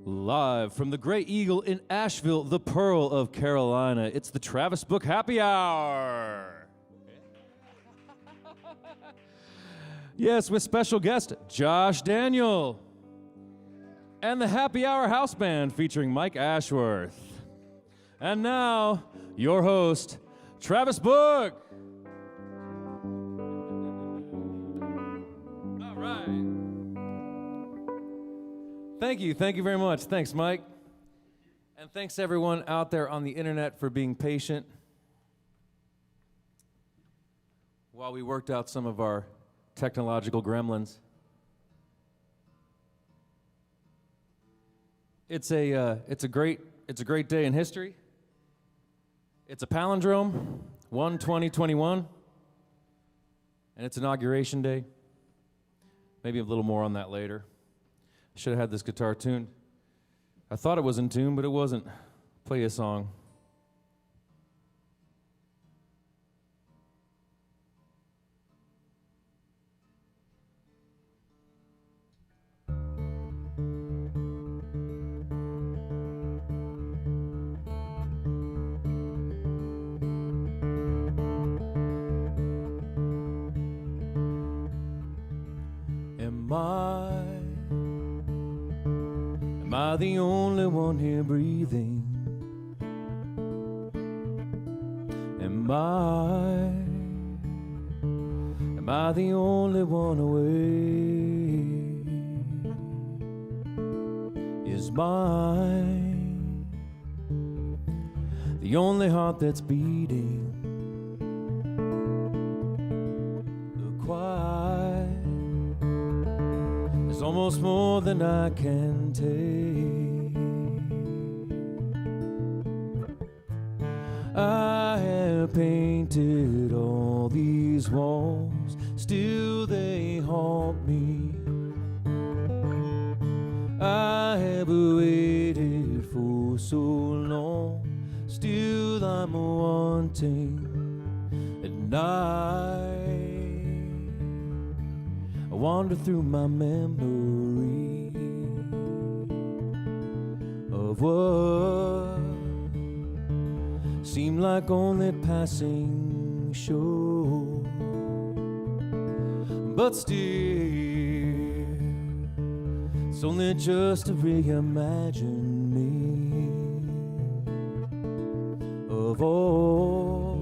Live from the Great Eagle in Asheville, the Pearl of Carolina, it's the Travis Book Happy Hour. Yes, with special guest Josh Daniel and the Happy Hour House Band featuring Mike Ashworth. And now, your host, Travis Book. All right. Thank you very much. Thanks, Mike. And thanks everyone out there on the internet for being patient while we worked out some of our technological gremlins. It's a great day in history. It's a palindrome, 1/20/21, and it's Inauguration Day. Maybe a little more on that later. Should have had this guitar tuned. I thought it was in tune, but it wasn't. Play a song. Am I the only one here breathing? Am I the only one awake? Is mine the only heart that's beating? The quiet is almost more than I can take. I have painted all these walls, still they haunt me. I have waited for so long, still I'm wanting. At night I wander through my memory of what seemed like only passing show, but still it's only just a reimagining of all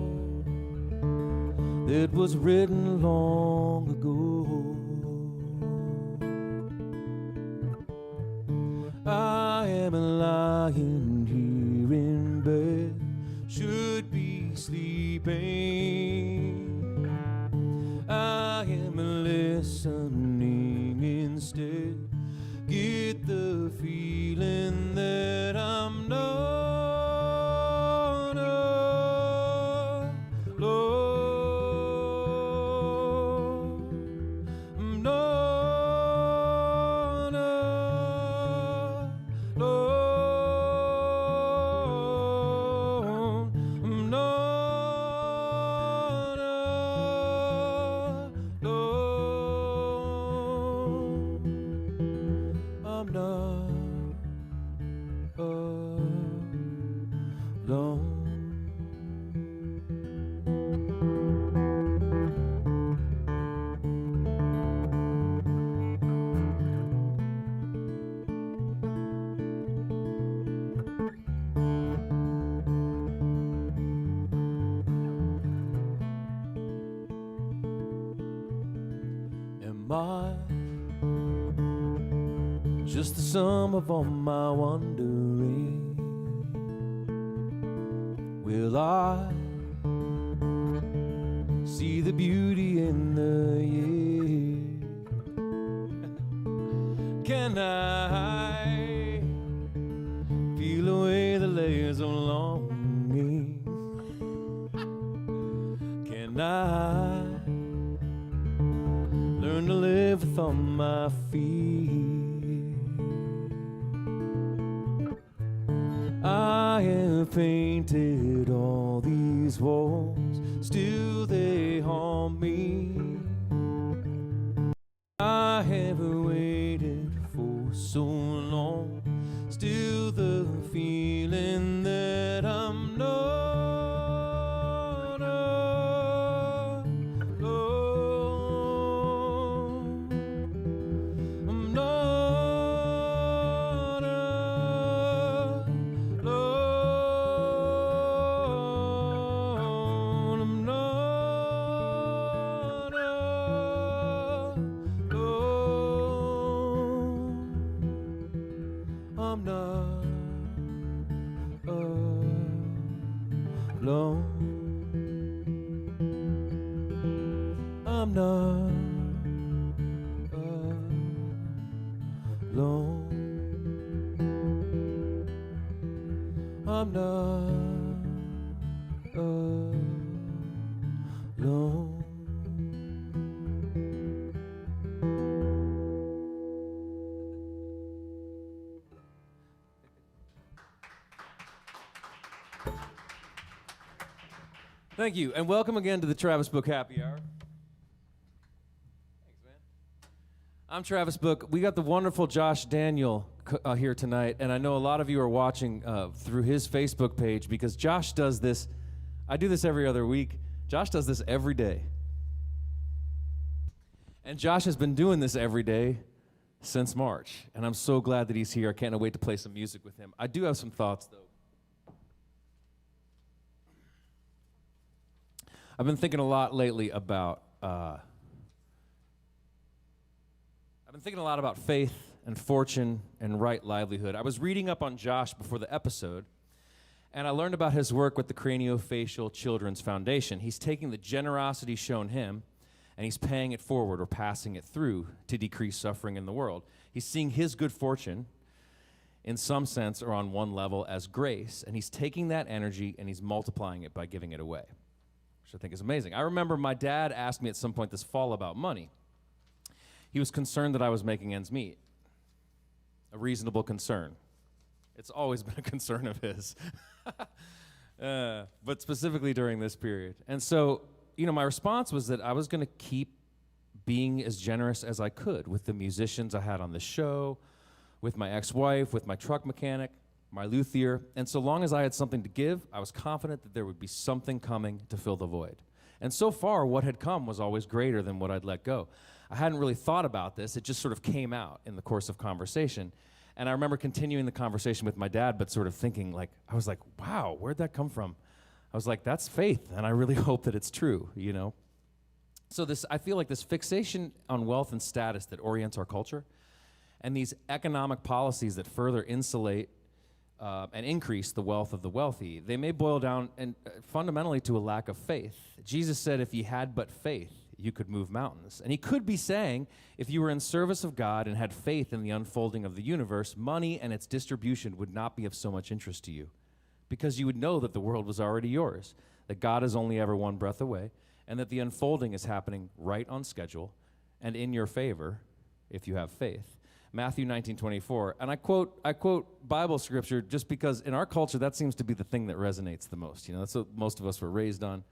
that was written long ago. I am lying here in bed, should be sleeping. I am listening instead, get the feeling that I'm not alone. I'm not alone. I'm not alone. I'm not alone. Am I just the sum of all my wondering? Will I see the beauty in the year? Can I peel away the layers of longing? Can I learn to live with all my fears? I have painted all these walls, still they haunt me. I have waited for so long, Still the feeling that I'm not alone. I'm not alone. I'm not alone. I'm not alone. I'm not alone. I'm not alone. Thank you, and welcome again to the Travis Book Happy Hour. Thanks, man. I'm Travis Book. We got the wonderful Josh Daniel here tonight, and I know a lot of you are watching through his Facebook page because Josh does this. I do this every other week. Josh does this every day. And Josh has been doing this every day since March, and I'm so glad that he's here. I can't wait to play some music with him. I do have some thoughts, though. I've been thinking a lot lately about faith and fortune and right livelihood. I was reading up on Josh before the episode, and I learned about his work with the Craniofacial Children's Foundation. He's taking the generosity shown him, and he's paying it forward or passing it through to decrease suffering in the world. He's seeing his good fortune, in some sense, or on one level, as grace, and he's taking that energy and he's multiplying it by giving it away, which I think is amazing. I remember my dad asked me at some point this fall about money. He was concerned that I was making ends meet. A reasonable concern. It's always been a concern of his. But specifically during this period. And so, my response was that I was going to keep being as generous as I could with the musicians I had on the show, with my ex-wife, with my truck mechanic, my luthier, and so long as I had something to give, I was confident that there would be something coming to fill the void. And so far, what had come was always greater than what I'd let go. I hadn't really thought about this. It just sort of came out in the course of conversation. And I remember continuing the conversation with my dad, but sort of thinking, I was like, wow, where'd that come from? I was like, that's faith, and I really hope that it's true, So I feel like this fixation on wealth and status that orients our culture, and these economic policies that further insulate and increase the wealth of the wealthy, they may boil down and fundamentally to a lack of faith. Jesus said, if ye had but faith, you could move mountains. And he could be saying, if you were in service of God and had faith in the unfolding of the universe, money and its distribution would not be of so much interest to you, because you would know that the world was already yours, that God is only ever one breath away, and that the unfolding is happening right on schedule and in your favor if you have faith. Matthew 19:24, and I quote Bible scripture just because in our culture that seems to be the thing that resonates the most. That's what most of us were raised on.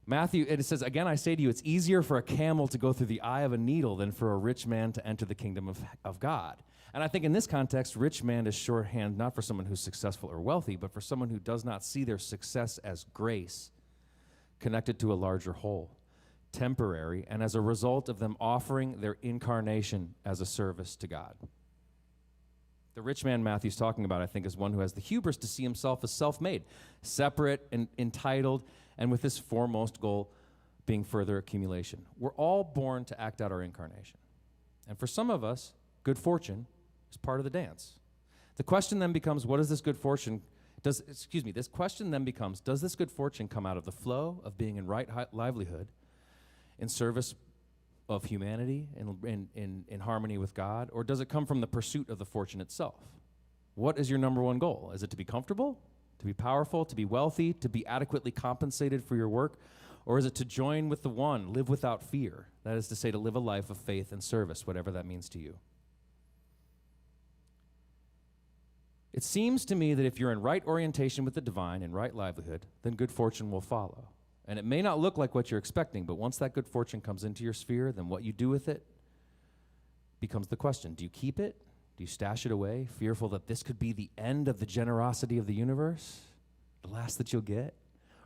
Matthew, it says, again I say to you, it's easier for a camel to go through the eye of a needle than for a rich man to enter the kingdom of God. And I think in this context, rich man is shorthand not for someone who's successful or wealthy, but for someone who does not see their success as grace connected to a larger whole, temporary, and as a result of them offering their incarnation as a service to God. The rich man Matthew's talking about, I think, is one who has the hubris to see himself as self-made, separate and entitled, and with this foremost goal being further accumulation. We're all born to act out our incarnation. And for some of us, good fortune is part of the dance. The question then becomes, what is this good fortune? Does this good fortune come out of the flow of being in right livelihood, in service of humanity, in harmony with God, or does it come from the pursuit of the fortune itself? What is your number one goal? Is it to be comfortable, to be powerful, to be wealthy, to be adequately compensated for your work, or is it to join with the one, live without fear? That is to say, to live a life of faith and service, whatever that means to you. It seems to me that if you're in right orientation with the divine and right livelihood, then good fortune will follow. And it may not look like what you're expecting, but once that good fortune comes into your sphere, then what you do with it becomes the question. Do you keep it? Do you stash it away, fearful that this could be the end of the generosity of the universe, the last that you'll get?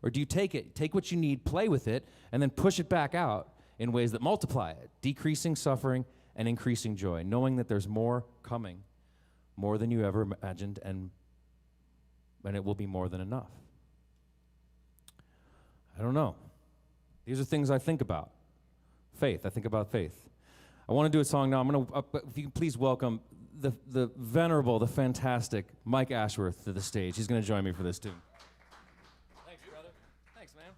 Or do you take what you need, play with it, and then push it back out in ways that multiply it, decreasing suffering and increasing joy, knowing that there's more coming, more than you ever imagined, and it will be more than enough? I don't know. These are things I think about. Faith, I think about faith. I want to do a song now. I'm going to, if you can please welcome the venerable, the fantastic Mike Ashworth to the stage. He's going to join me for this tune. Thanks, brother. Thanks, man.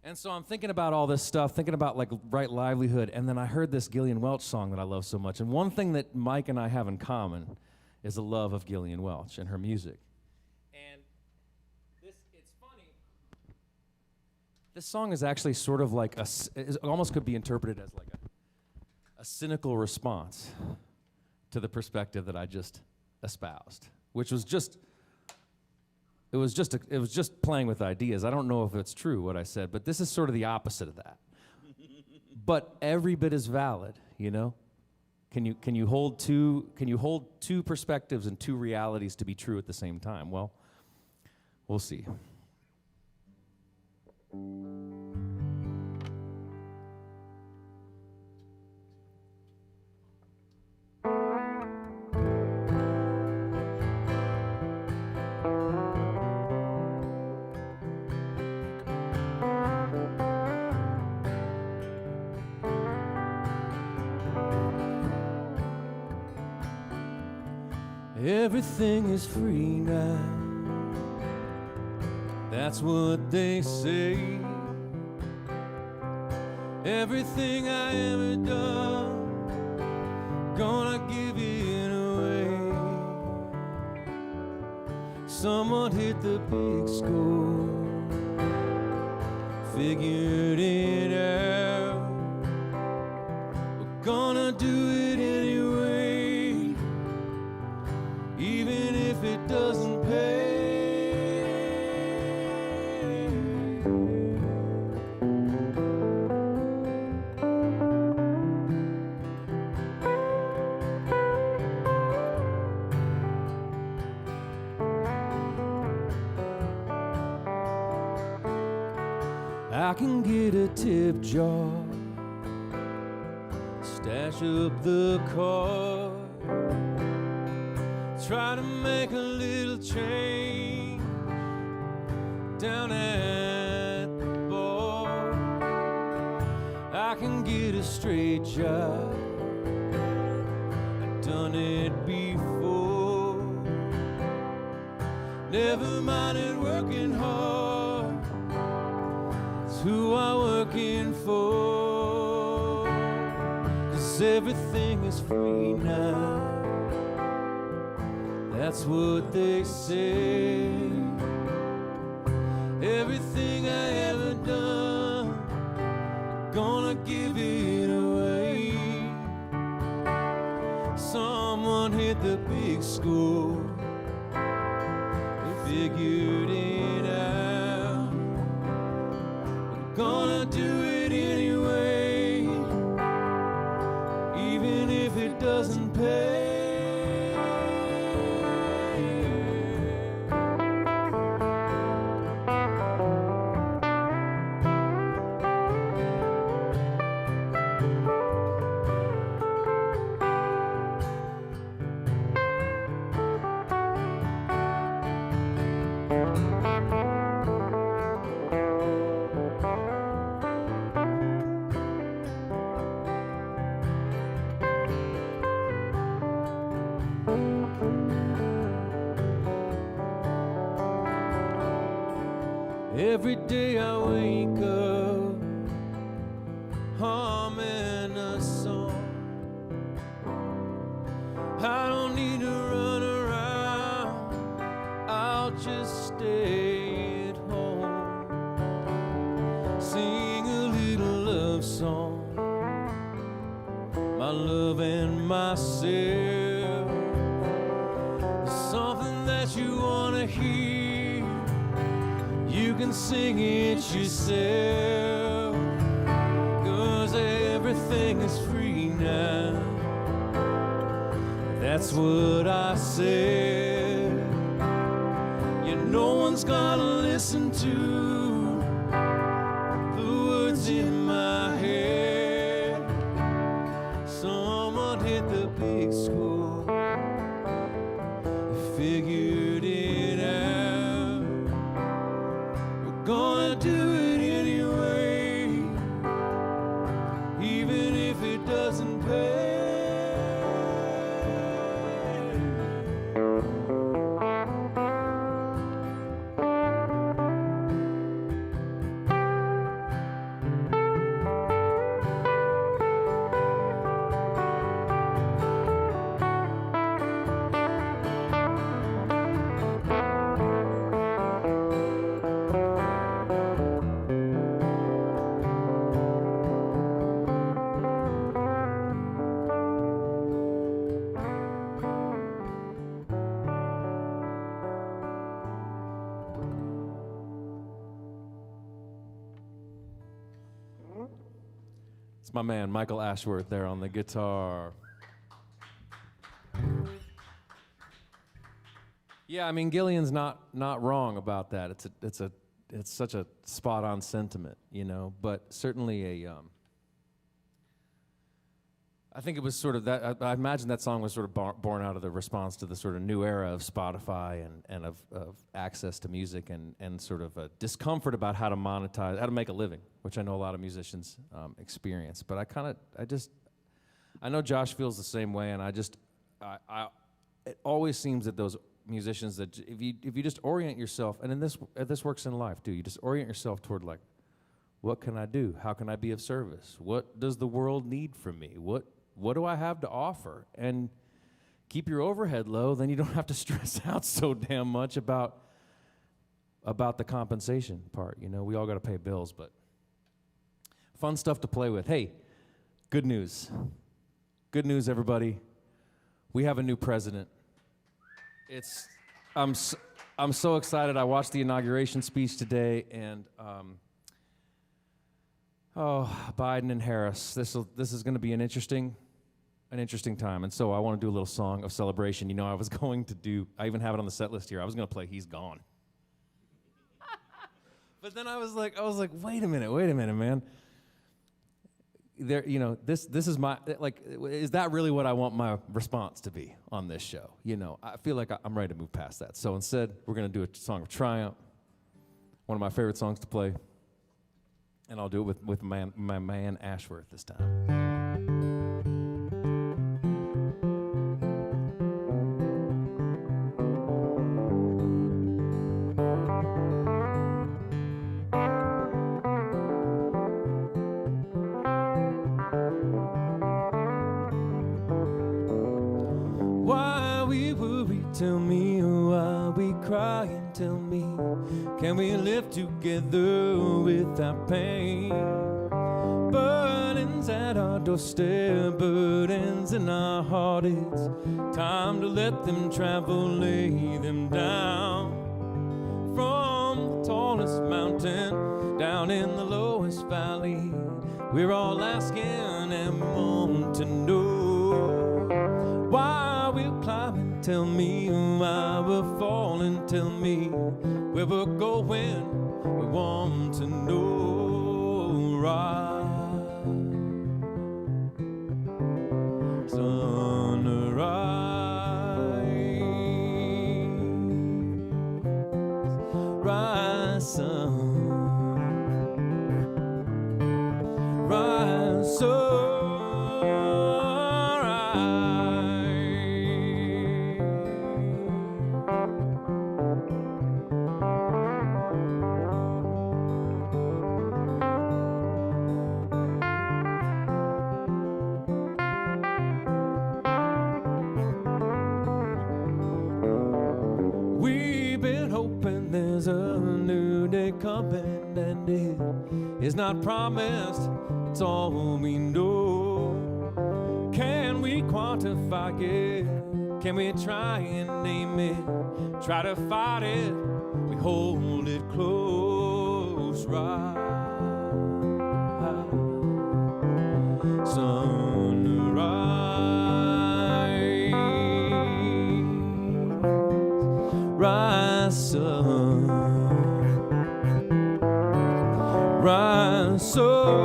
And so I'm thinking about all this stuff, thinking about like right livelihood, and then I heard this Gillian Welch song that I love so much. And one thing that Mike and I have in common is a love of Gillian Welch and her music. And it's funny. This song is actually sort of like it almost could be interpreted as like a cynical response to the perspective that I just espoused, which was just playing with ideas. I don't know if it's true what I said, but this is sort of the opposite of that. But every bit is valid, you know? Can you hold two perspectives and two realities to be true at the same time? Well, we'll see. Everything is free now. That's what they say. Everything I ever done, gonna give it away. Someone hit the big score, figured it out. We're gonna do it anyway, even if it doesn't pay. I can get a tip jar, stash up the car, try to make a little change down at the bar. I can get a straight job, I've done it before. Never minded working hard, it's who I'm working for. 'Cause everything is free now, that's what they say. Everything I ever done, gonna give it away. Someone hit the big score, figured it out. We're gonna do it anyway, even if it doesn't pay. Every day I wake up humming a song. I don't need to run around, I'll just stay at home. Sing a little love song, my love and myself. Something that you wanna hear, you can sing it yourself. 'Cause everything is free now, That's what I said. Yeah, no one's gonna listen to the words in my head. Someone hit the big score, figured it out. We're gonna do it anyway, even if it doesn't pay. It's my man, Michael Ashworth, there on the guitar. Yeah, I mean, Gillian's not wrong about that. It's such a spot-on sentiment, you know. But certainly I think it was sort of that. I imagine that song was sort of born out of the response to the sort of new era of Spotify and of access to music and sort of a discomfort about how to monetize, how to make a living, which I know a lot of musicians experience. But I know Josh feels the same way, and it always seems that those musicians that if you just orient yourself, and this works in life too, you just orient yourself toward like, what can I do? How can I be of service? What does the world need from me? What do I have to offer? And keep your overhead low, then you don't have to stress out so damn much about the compensation part. You know, we all got to pay bills, but fun stuff to play with. Hey, good news. Good news, everybody. We have a new president. I'm so excited. I watched the inauguration speech today, and Biden and Harris. This is going to be an interesting time. And so I want to do a little song of celebration. You know, I even have it on the set list here. I was going to play "He's Gone." But then I was like, wait a minute, man. There, you know, this is my, like, is that really what I want my response to be on this show? You know, I feel like I'm ready to move past that. So instead, we're going to do a song of triumph, one of my favorite songs to play. And I'll do it with my man Ashworth this time. Why we worry, tell me. Why we cry, and tell me. Can we live together without pain? Burdens at our doorstep, burdens in our heart. It's time to let them travel, lay them down. From the tallest mountain down in the lowest valley, we're all asking and want to know why we're climbing. Tell me why we're falling. Tell me where we're going. We want to know, right? Sunrise, rise sun, rise sun. There's a new day coming, and it is not promised. It's all we know. Can we quantify it? Can we try and name it? Try to fight it. We hold it close, right? Sunrise. my son. Rise so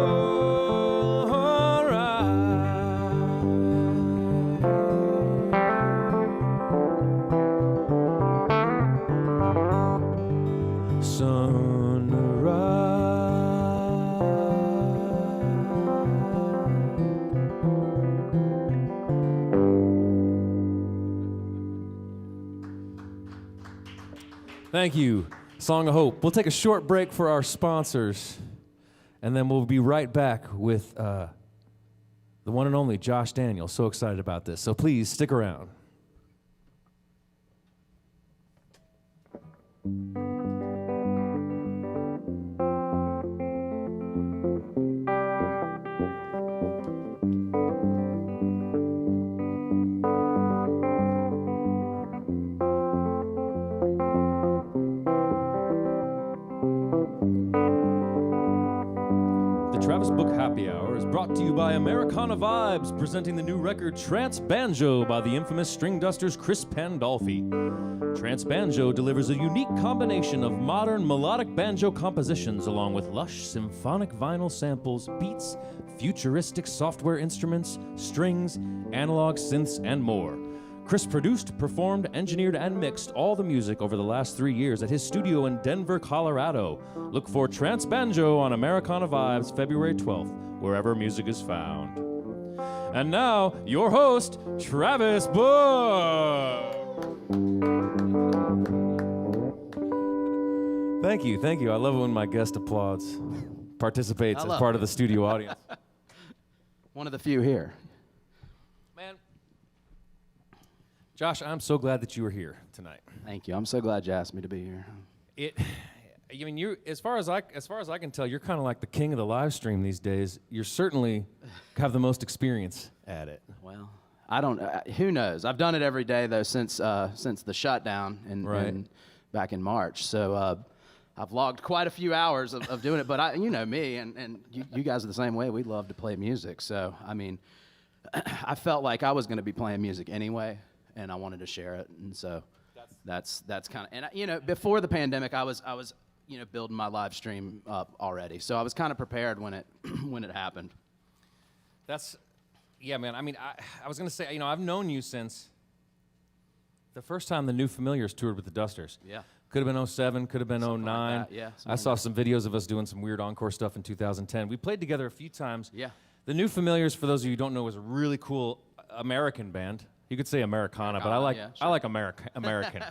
Thank you, Song of Hope. We'll take a short break for our sponsors, and then we'll be right back with the one and only Josh Daniel. So excited about this. So please stick around. Travis Book Happy Hour is brought to you by Americana Vibes, presenting the new record Trance Banjo by the infamous String Dusters Chris Pandolfi. Trance Banjo delivers a unique combination of modern melodic banjo compositions along with lush symphonic vinyl samples, beats, futuristic software instruments, strings, analog synths, and more. Chris produced, performed, engineered, and mixed all the music over the last 3 years at his studio in Denver, Colorado. Look for Trance Banjo on Americana Vibes February 12th, wherever music is found. And now, your host, Travis Book. Thank you, thank you. I love it when my guest applauds, participates as part of the studio audience. One of the few here. Man. Josh, I'm so glad that you were here tonight. Thank you. I'm so glad you asked me to be here. I mean, you as far as I can tell, you're kind of like the king of the live stream these days. You certainly have the most experience at it. Well, I don't. Who knows? I've done it every day though since the shutdown in back in March. So I've logged quite a few hours of doing it. But you know me, and you guys are the same way. We love to play music. So I mean, I felt like I was going to be playing music anyway. And I wanted to share it, and so that's kind of, and you know, before the pandemic, I was building my live stream up already, so I was kind of prepared when it happened. Yeah, man. I mean, I was gonna say, I've known you since the first time the New Familiars toured with the Dusters. Yeah, could have been 07, could have been 09. Like yeah, I saw some videos of us doing some weird encore stuff in 2010. We played together a few times. Yeah, the New Familiars, for those of you who don't know, was a really cool American band. You could say Americana, but I like American.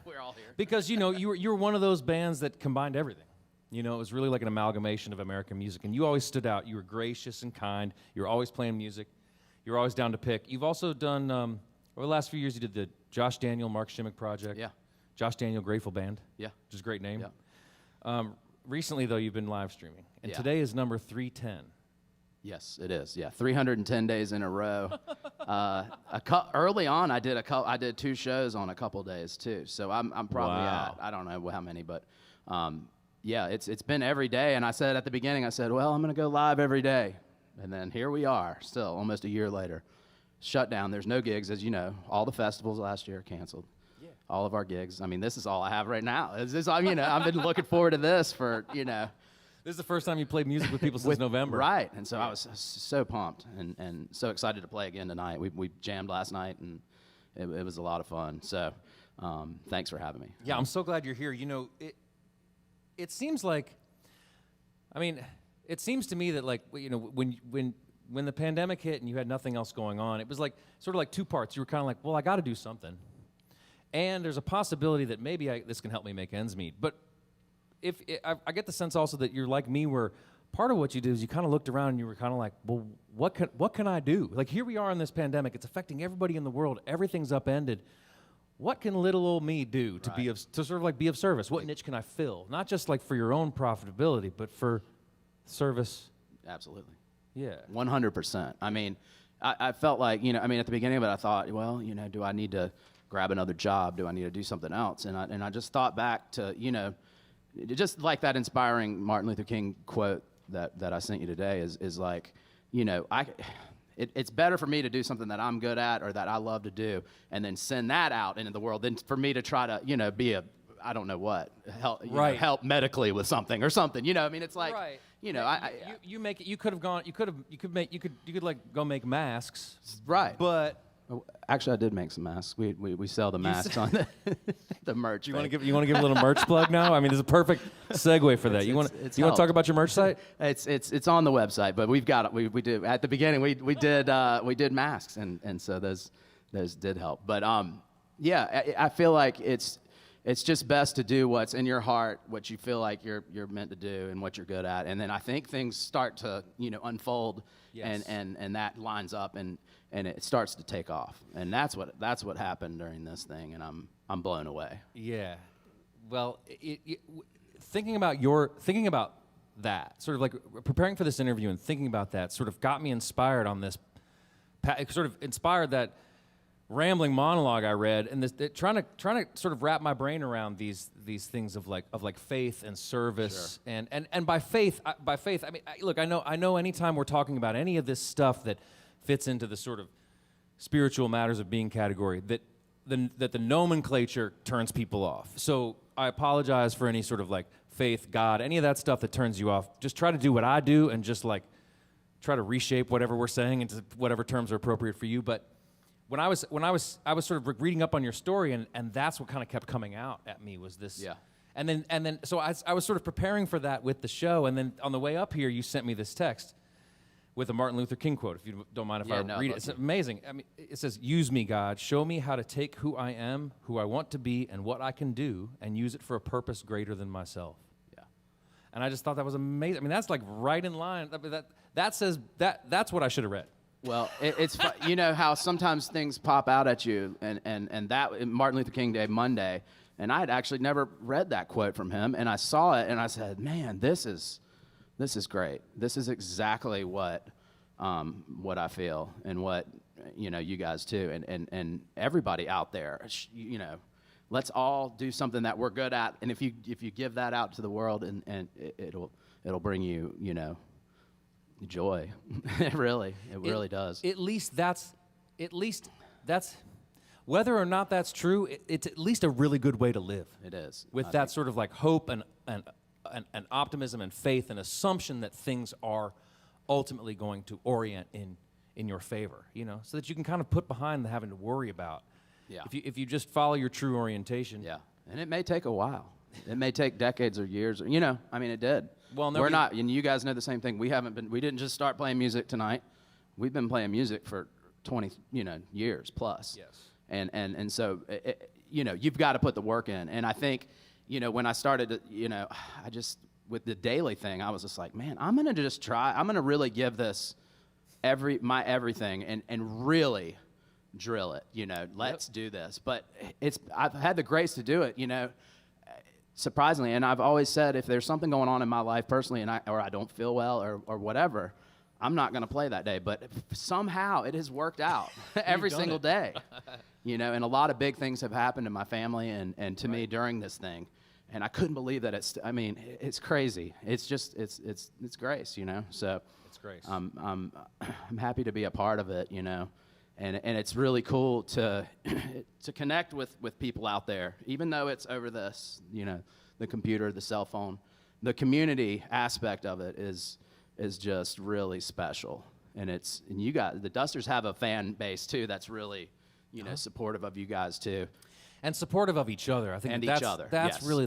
We're all here. Because you were one of those bands that combined everything. It was really like an amalgamation of American music, and you always stood out. You were gracious and kind. You were always playing music. You were always down to pick. You've also done over the last few years. You did the Josh Daniel Mark Ashworth project. Yeah. Josh Daniel Grateful Band. Yeah. Which is a great name. Yeah. Recently, though, you've been live streaming, and today is number 310. Yes, it is. Yeah, 310 days in a row. Early on, I did 2 shows on a couple days too. So I'm probably at, I don't know how many, but yeah, it's been every day. And I said at the beginning, well, I'm going to go live every day, and then here we are, still almost a year later. Shut down. There's no gigs, as you know. All the festivals last year are canceled. Yeah. All of our gigs. I mean, this is all I have right now. I've been looking forward to this for. This is the first time you played music with people since November. Right, and so I was so pumped and so excited to play again tonight. We jammed last night, and it was a lot of fun. So thanks for having me. Yeah, I'm so glad you're here. It seems like, it seems to me that when the pandemic hit and you had nothing else going on, it was like sort of like 2 parts. You were kind of like, well, I got to do something, and there's a possibility that maybe this can help me make ends meet. But I get the sense also that you're like me, where part of what you did is you kind of looked around and you were kind of like, well, what can I do? Like, here we are in this pandemic. It's affecting everybody in the world. Everything's upended. What can little old me do to sort of like be of service? What niche can I fill? Not just like for your own profitability, but for service. Absolutely. Yeah. 100%. I mean, I felt like, at the beginning of it, I thought, well, do I need to grab another job? Do I need to do something else? And I just thought back to, just like that inspiring Martin Luther King quote that I sent you today is like, it's better for me to do something that I'm good at or that I love to do and then send that out into the world than for me to try to, be a I don't know what, help, right. help medically with something or something. You know, I mean, it's like, right. you know, you make it. You could have gone. You could like go make masks. right. But Actually, I did make some masks. We sell the masks on the merch. you want to give a little merch plug now? I mean, this is a perfect segue for that. You want to talk about your merch site? It's on the website, but we've got we did at the beginning we did masks and so those did help. But yeah, I feel like it's just best to do what's in your heart, what you feel like you're meant to do, and what you're good at, and then I think things start to unfold, yes. and that lines up and it starts to take off, and that's what happened during this thing, and I'm blown away. Yeah, well, thinking about that, sort of like preparing for this interview and thinking about that, sort of got me inspired on this, sort of inspired that rambling monologue I read, and trying to sort of wrap my brain around these things of like faith and service, Sure. and by faith I mean, look, I know anytime we're talking about any of this stuff that fits into the sort of spiritual matters of being category, that the nomenclature turns people off. So I apologize for any sort of like faith, God, any of that stuff that turns you off. Just try to do what I do and just like try to reshape whatever we're saying into whatever terms are appropriate for you. But when I was sort of reading up on your story, and that's what kind of kept coming out at me was this. Yeah. And then so I was sort of preparing for that with the show, and then on the way up here, you sent me this text with a Martin Luther King quote, if you don't mind if I read it. It's amazing. I mean, it says, "Use me, God. Show me how to take who I am, who I want to be, and what I can do, and use it for a purpose greater than myself." Yeah. And I just thought that was amazing. I mean, that's like right in line. That says that's what I should have read. Well, it's you know how sometimes things pop out at you, and that Martin Luther King Day Monday, and I had actually never read that quote from him, and I saw it, and I said, "Man, this is great. This is exactly what I feel, and what you guys too, and everybody out there. Let's all do something that we're good at, and if you give that out to the world, and it'll bring you joy. It really does. At least that's whether or not that's true. It's at least a really good way to live. It is with that sort of like hope and optimism and faith and assumption that things are ultimately going to orient in your favor. So that you can kind of put behind the having to worry about. Yeah. If you just follow your true orientation. Yeah. And it may take a while. It may take decades or years. I mean, it did. Well, we're not, and you guys know the same thing. We didn't just start playing music tonight. We've been playing music for 20, years plus. Yes. And so, you've got to put the work in. And I think, when I started, I just, with the daily thing, I was just like, man, I'm going to just try. I'm going to really give this my everything and really drill it, let's do this. But I've had the grace to do it, surprisingly, and I've always said if there's something going on in my life personally or I don't feel well or whatever, I'm not going to play that day. But somehow it has worked out every single day, and a lot of big things have happened in my family and to me during this thing, and I couldn't believe that it's crazy. It's just it's grace, So it's grace. I'm happy to be a part of it, And it's really cool to connect with people out there, even though it's over this, the computer, the cell phone. The community aspect of it is just really special, and you guys, the Dusters have a fan base too that's really, supportive of you guys too, and supportive of each other. I think each other. That's yes. really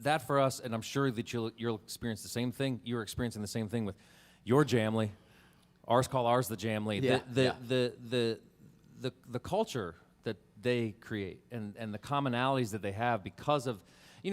that for us, and I'm sure that you'll experience the same thing. You're experiencing the same thing with your Jamly. Call ours the Jamly. Yeah. The culture that they create and the commonalities that they have because of,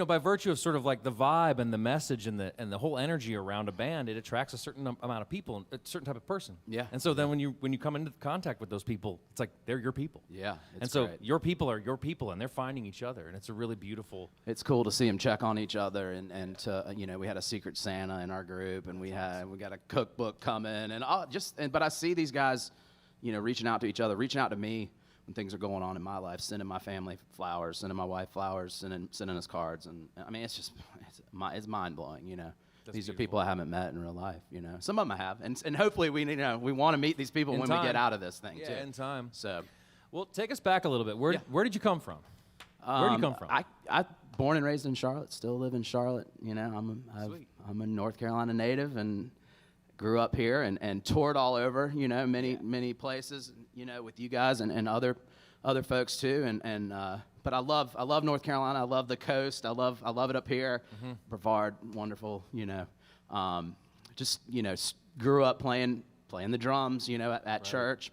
by virtue of sort of like the vibe and the message and the whole energy around a band, it attracts a certain amount of people, a certain type of person. Yeah. And so then when you come into contact with those people, it's like they're your people. Yeah. And so great. your people are your people, and they're finding each other, and it's a really beautiful. It's cool to see them check on each other, and to we had a Secret Santa in our group, and we got a cookbook coming, but I see these guys, reaching out to each other, reaching out to me when things are going on in my life, sending my family flowers, sending my wife flowers, sending us cards, and I mean it's mind blowing, These beautiful. are people I haven't met in real life, Some of them I have, and hopefully we want to meet these people when we get out of this thing too. In time. So, well, take us back a little bit. Where did you come from? Where do you come from? I born and raised in Charlotte. Still live in Charlotte. You know, I'm a North Carolina native and grew up here and toured all over. You know, many places. You know, with you guys and other folks too. But I love North Carolina. I love the coast. I love it up here. Brevard, wonderful. You know, just grew up playing the drums. You know, at church,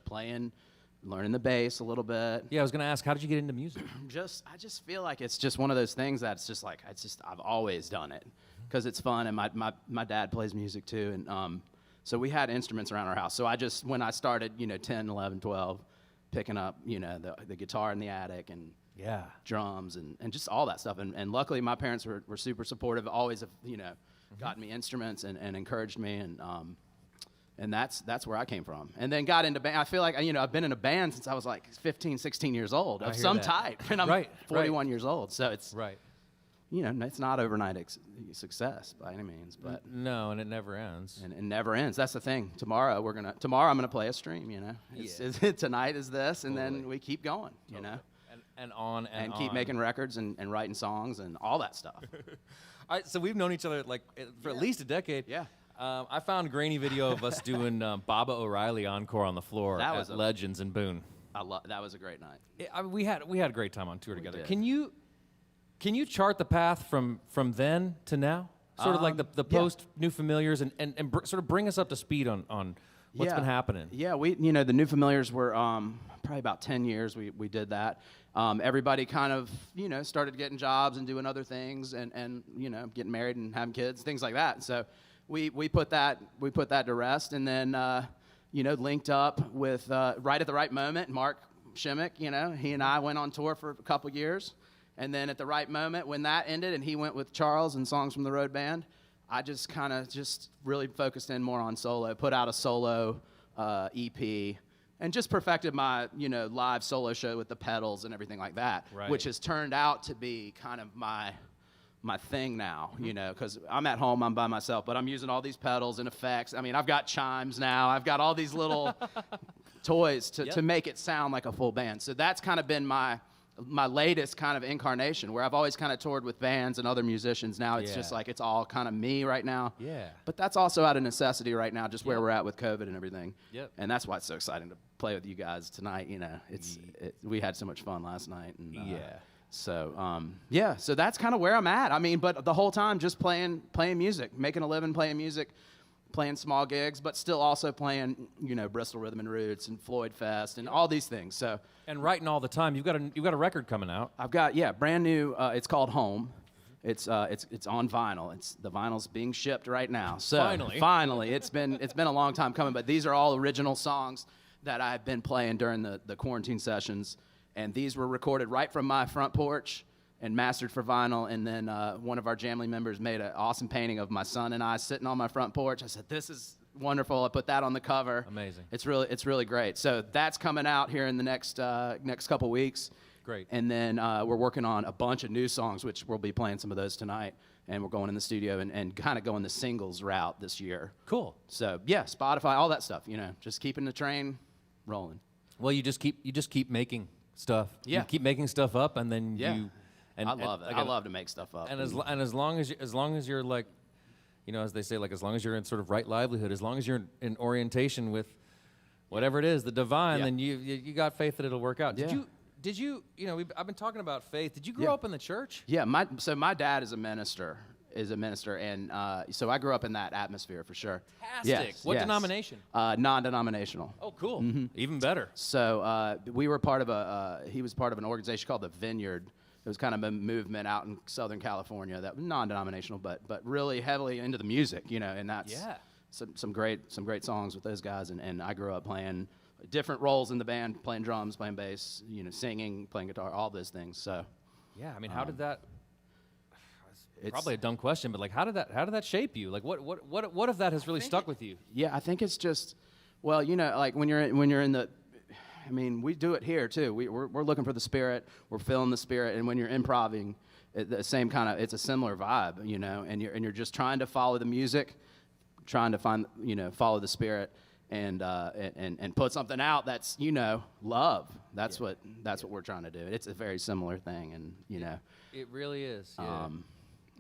learning the bass a little bit. Yeah, I was gonna ask, how did you get into music? I just feel like it's just one of those things that's just like I've always done it because it's fun, and my dad plays music too, and so we had instruments around our house. So when I started, 10, 11, 12, picking up, the guitar in the attic and drums and just all that stuff, and luckily my parents were super supportive, always have, gotten me instruments and encouraged me, and that's where I came from. And then got into band. I feel like, I've been in a band since I was like 15, 16 years old of some type. And I'm 41 years old. So it's, it's not overnight success by any means. But no, and it never ends. And it never ends. That's the thing. Tomorrow I'm going to play a stream, Tonight is this, and then we keep going, And on and keep making records and writing songs and all that stuff. All right, so we've known each other for at least a decade. Yeah. I found a grainy video of us doing Baba O'Reilly Encore on the floor at Legends in Boone. That was a great night. We had a great time on tour together. Can you chart the path from then to now? Sort of like the post New Familiars and sort of bring us up to speed on what's been happening. Yeah, the New Familiars were probably about 10 years we did that. Everybody kind of, started getting jobs and doing other things and getting married and having kids, things like that. So we put that to rest, and then linked up with right at the right moment, Mark Shimmick. He and I went on tour for a couple years, and then at the right moment when that ended, and he went with Charles and Songs from the Road Band, I just kind of really focused in more on solo, put out a solo EP, and just perfected my live solo show with the pedals and everything like that, which has turned out to be kind of my thing now, because I'm at home, I'm by myself, but I'm using all these pedals and effects. I mean, I've got chimes now. I've got all these little toys to make it sound like a full band. So that's kind of been my latest kind of incarnation, where I've always kind of toured with bands and other musicians. Now it's just like it's all kind of me right now. Yeah. But that's also out of necessity right now, just where we're at with COVID and everything. Yep. And that's why it's so exciting to play with you guys tonight. We had so much fun last night. And, So, so that's kind of where I'm at. I mean, but the whole time just playing music, making a living playing music, playing small gigs, but still also playing, Bristol Rhythm and Roots and Floyd Fest and all these things. So, and writing all the time. You've got a record coming out. I've got brand new. It's called Home. It's on vinyl. The vinyl's being shipped right now. So finally, it's been a long time coming. But these are all original songs that I've been playing during the quarantine sessions. And these were recorded right from my front porch and mastered for vinyl. And then one of our Jamley members made an awesome painting of my son and I sitting on my front porch. I said, "This is wonderful." I put that on the cover. Amazing. It's really great. So that's coming out here in the next couple weeks. Great. And then we're working on a bunch of new songs, which we'll be playing some of those tonight. And we're going in the studio and kind of going the singles route this year. Cool. So Spotify, all that stuff. Just keeping the train rolling. Well, you just keep making stuff. Yeah. You keep making stuff up, and then you. And, I love it. I love to make stuff up. And as long as you're like, as they say, like as long as you're in sort of right livelihood, as long as you're in orientation with whatever it is, the divine, then you got faith that it'll work out. Did you? I've been talking about faith. Did you grow up in the church? Yeah. My dad is a minister. And so I grew up in that atmosphere for sure. Fantastic. What denomination? Non-denominational. Oh, cool. Mm-hmm. Even better. So we were part of he was part of an organization called the Vineyard. It was kind of a movement out in Southern California that was non-denominational, but really heavily into the music, and that's some great songs with those guys. And I grew up playing different roles in the band, playing drums, playing bass, singing, playing guitar, all those things. So how did that? It's probably a dumb question, but like, how did that shape you? Like, what if that has really stuck with you? Yeah, I think it's just, well, like when you're in the, I mean, we do it here too. We're looking for the Spirit. We're feeling the Spirit, and when you're improving, it's a similar vibe, and you're just trying to follow the music, trying to find, follow the Spirit, and put something out that's, love. That's what we're trying to do. It's a very similar thing, and it really is. Yeah.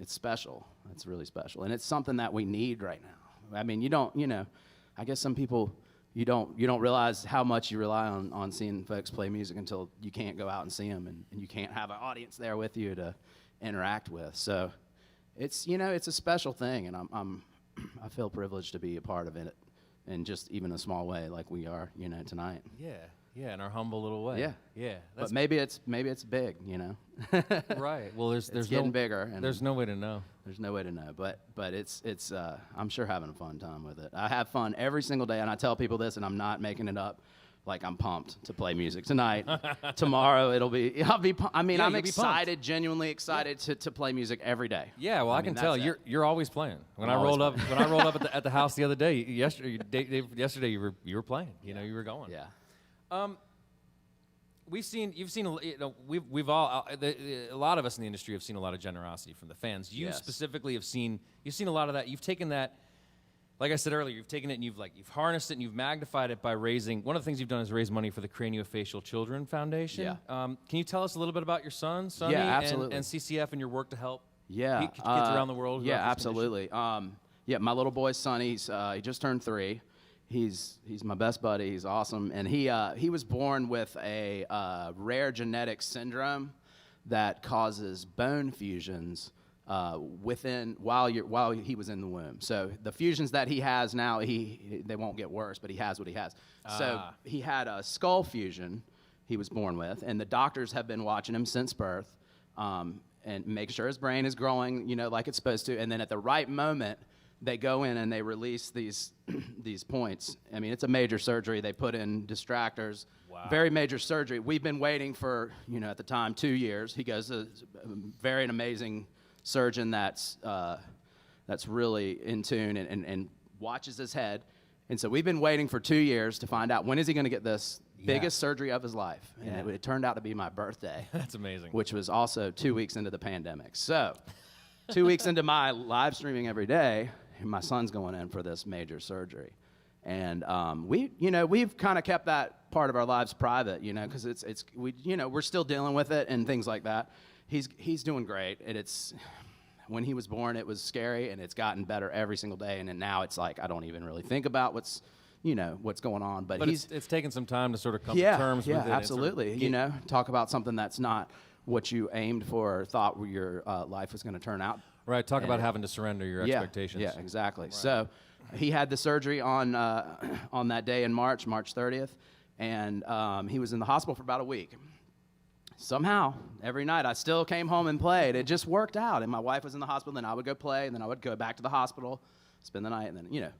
It's special. It's really special, and it's something that we need right now. I mean, you don't, I guess some people, you don't realize how much you rely on seeing folks play music until you can't go out and see them, and you can't have an audience there with you to interact with. So it's, it's a special thing, and I feel privileged to be a part of it, in just even a small way like we are, tonight. Yeah, in our humble little way. Yeah. But maybe it's big, Right. Well, there's getting bigger. And there's no way to know. There's no way to know, but it's I'm sure having a fun time with it. I have fun every single day, and I tell people this, and I'm not making it up. Like, I'm pumped to play music tonight. Tomorrow I'm excited, genuinely excited to play music every day. Yeah, well, I can tell you're always playing. When I rolled up at the house the other day, yesterday you were playing. You were going. Yeah. You've seen, we've all, a lot of us in the industry have seen a lot of generosity from the fans. You specifically you've seen a lot of that. You've taken that, like I said earlier, you've taken it and you've harnessed it and you've magnified it by raising, one of the things you've done is raise money for the Craniofacial Children Foundation. Yeah. Can you tell us a little bit about your son, Sonny, absolutely. and CCF and your work to help kids around the world? Yeah, absolutely. My little boy, Sonny, he just turned 3. He's my best buddy. He's awesome, and he was born with a rare genetic syndrome that causes bone fusions while he was in the womb. So the fusions that he has now, they won't get worse, but he has what he has. So he had a skull fusion he was born with, and the doctors have been watching him since birth and make sure his brain is growing, like it's supposed to, and then at the right moment, they go in and they release these points. I mean, it's a major surgery. They put in distractors. Wow. Very major surgery. We've been waiting for, at the time, 2 years. He goes to an amazing surgeon that's really in tune and watches his head. And so we've been waiting for 2 years to find out when is he going to get this biggest surgery of his life. And it turned out to be my birthday. That's amazing. Which was also 2 weeks into the pandemic. So 2 weeks into my live streaming every day, my son's going in for this major surgery, and we've kind of kept that part of our lives private, because we're still dealing with it and things like that. He's doing great, and when he was born, it was scary, and it's gotten better every single day, and then now it's like I don't even really think about what's going on. But it's taken some time to sort of come to terms with it. Yeah, absolutely. Sort of talk about something that's not what you aimed for or thought your life was going to turn out. Right, talk about having to surrender your expectations. Yeah, exactly. Right. So he had the surgery on that day in March 30th, and he was in the hospital for about a week. Somehow, every night, I still came home and played. It just worked out, and my wife was in the hospital, then I would go play, and then I would go back to the hospital, spend the night, and then,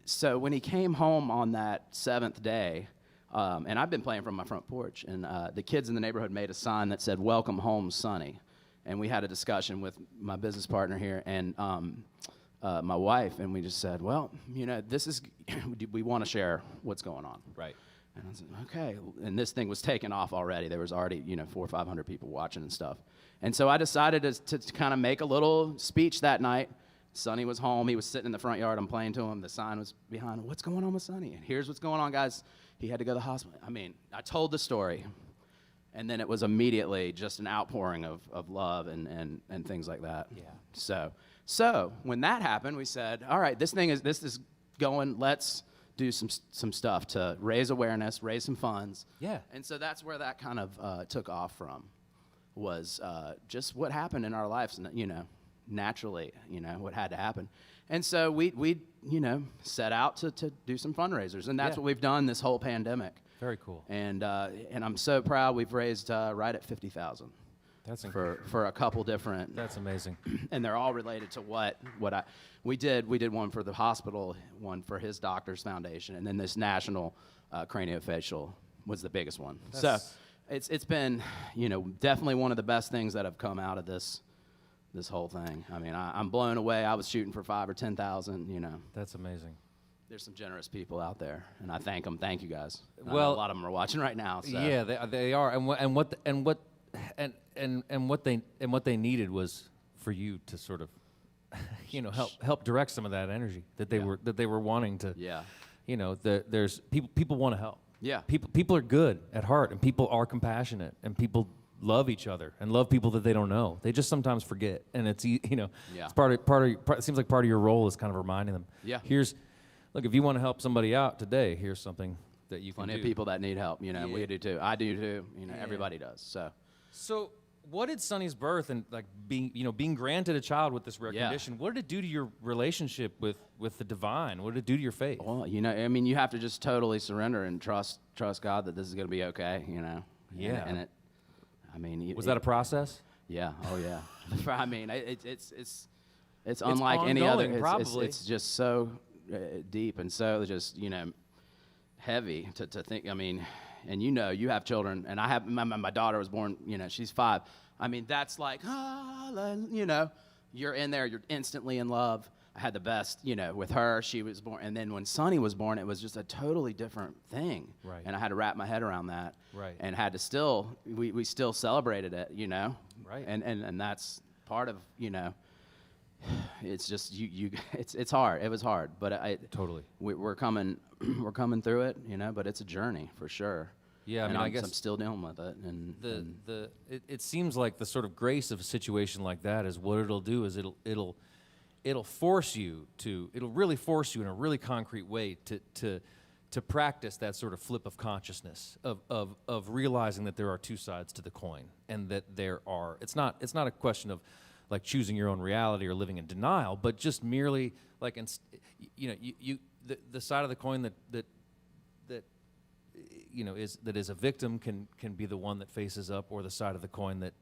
So when he came home on that 7th day, and I've been playing from my front porch, and the kids in the neighborhood made a sign that said, "Welcome home, Sonny." And we had a discussion with my business partner here and my wife, and we just said, well, we want to share what's going on. Right. And I said, okay. And this thing was taken off already. There was already, 400 or 500 people watching and stuff. And so I decided to kind of make a little speech that night. Sonny was home. He was sitting in the front yard. I'm playing to him. The sign was behind him. What's going on with Sonny? And here's what's going on, guys. He had to go to the hospital. I mean, I told the story. And then it was immediately just an outpouring of love and things like that. Yeah. So when that happened, we said, all right, this is going. Let's do some stuff to raise awareness, raise some funds. Yeah. And so that's where that kind of took off from, was just what happened in our lives, naturally, what had to happen. And so we set out to do some fundraisers, and that's what we've done this whole pandemic. Very cool. And I'm so proud we've raised right at $50,000. That's incredible. For a couple different. That's amazing. And they're all related to we did one for the hospital, one for his doctor's foundation, and then this national craniofacial was the biggest one. So it's been definitely one of the best things that have come out of this whole thing. I mean, I'm blown away. I was shooting for 5,000 or 10,000. That's amazing. There's some generous people out there, and I thank them. Thank you guys. Well, a lot of them are watching right now. So. Yeah, they are, and what they needed was for you to sort of, help direct some of that energy that they were wanting to. Yeah. there's people want to help. Yeah. People are good at heart, and people are compassionate, and people love each other and love people that they don't know. They just sometimes forget, and it's it's part of it seems like part of your role is kind of reminding them. Yeah. Look, if you want to help somebody out today, here's something that you can do. Plenty of people that need help. Yeah. We do too. I do too. Yeah. Everybody does. So what did Sonny's birth and like being granted a child with this rare Yeah. condition, what did it do to your relationship with the divine? What did it do to your faith? Well, you have to just totally surrender and trust God that this is going to be okay. Yeah. And it. Was that a process? Yeah. Oh yeah. I mean, it's unlike any other. ongoing, probably. It's just so deep and so just heavy to think. I mean, and you have children, and I have my daughter was born. She's 5. I mean, that's like you're in there, you're instantly in love. I had the best, with her. She was born, and then when Sonny was born, it was just a totally different thing. Right. And I had to wrap my head around that. Right. And had to we still celebrated it, Right. And that's part of, it's just it's hard. It was hard, but Totally. We're coming through it, but it's a journey for sure. Yeah, and I guess I'm still dealing with it. And it seems like the sort of grace of a situation like that is what it'll do is it'll really force you in a really concrete way to practice that sort of flip of consciousness of realizing that there are two sides to the coin, and that it's not a question of like choosing your own reality or living in denial, but just merely like the side of the coin that is a victim can be the one that faces up, or the side of the coin that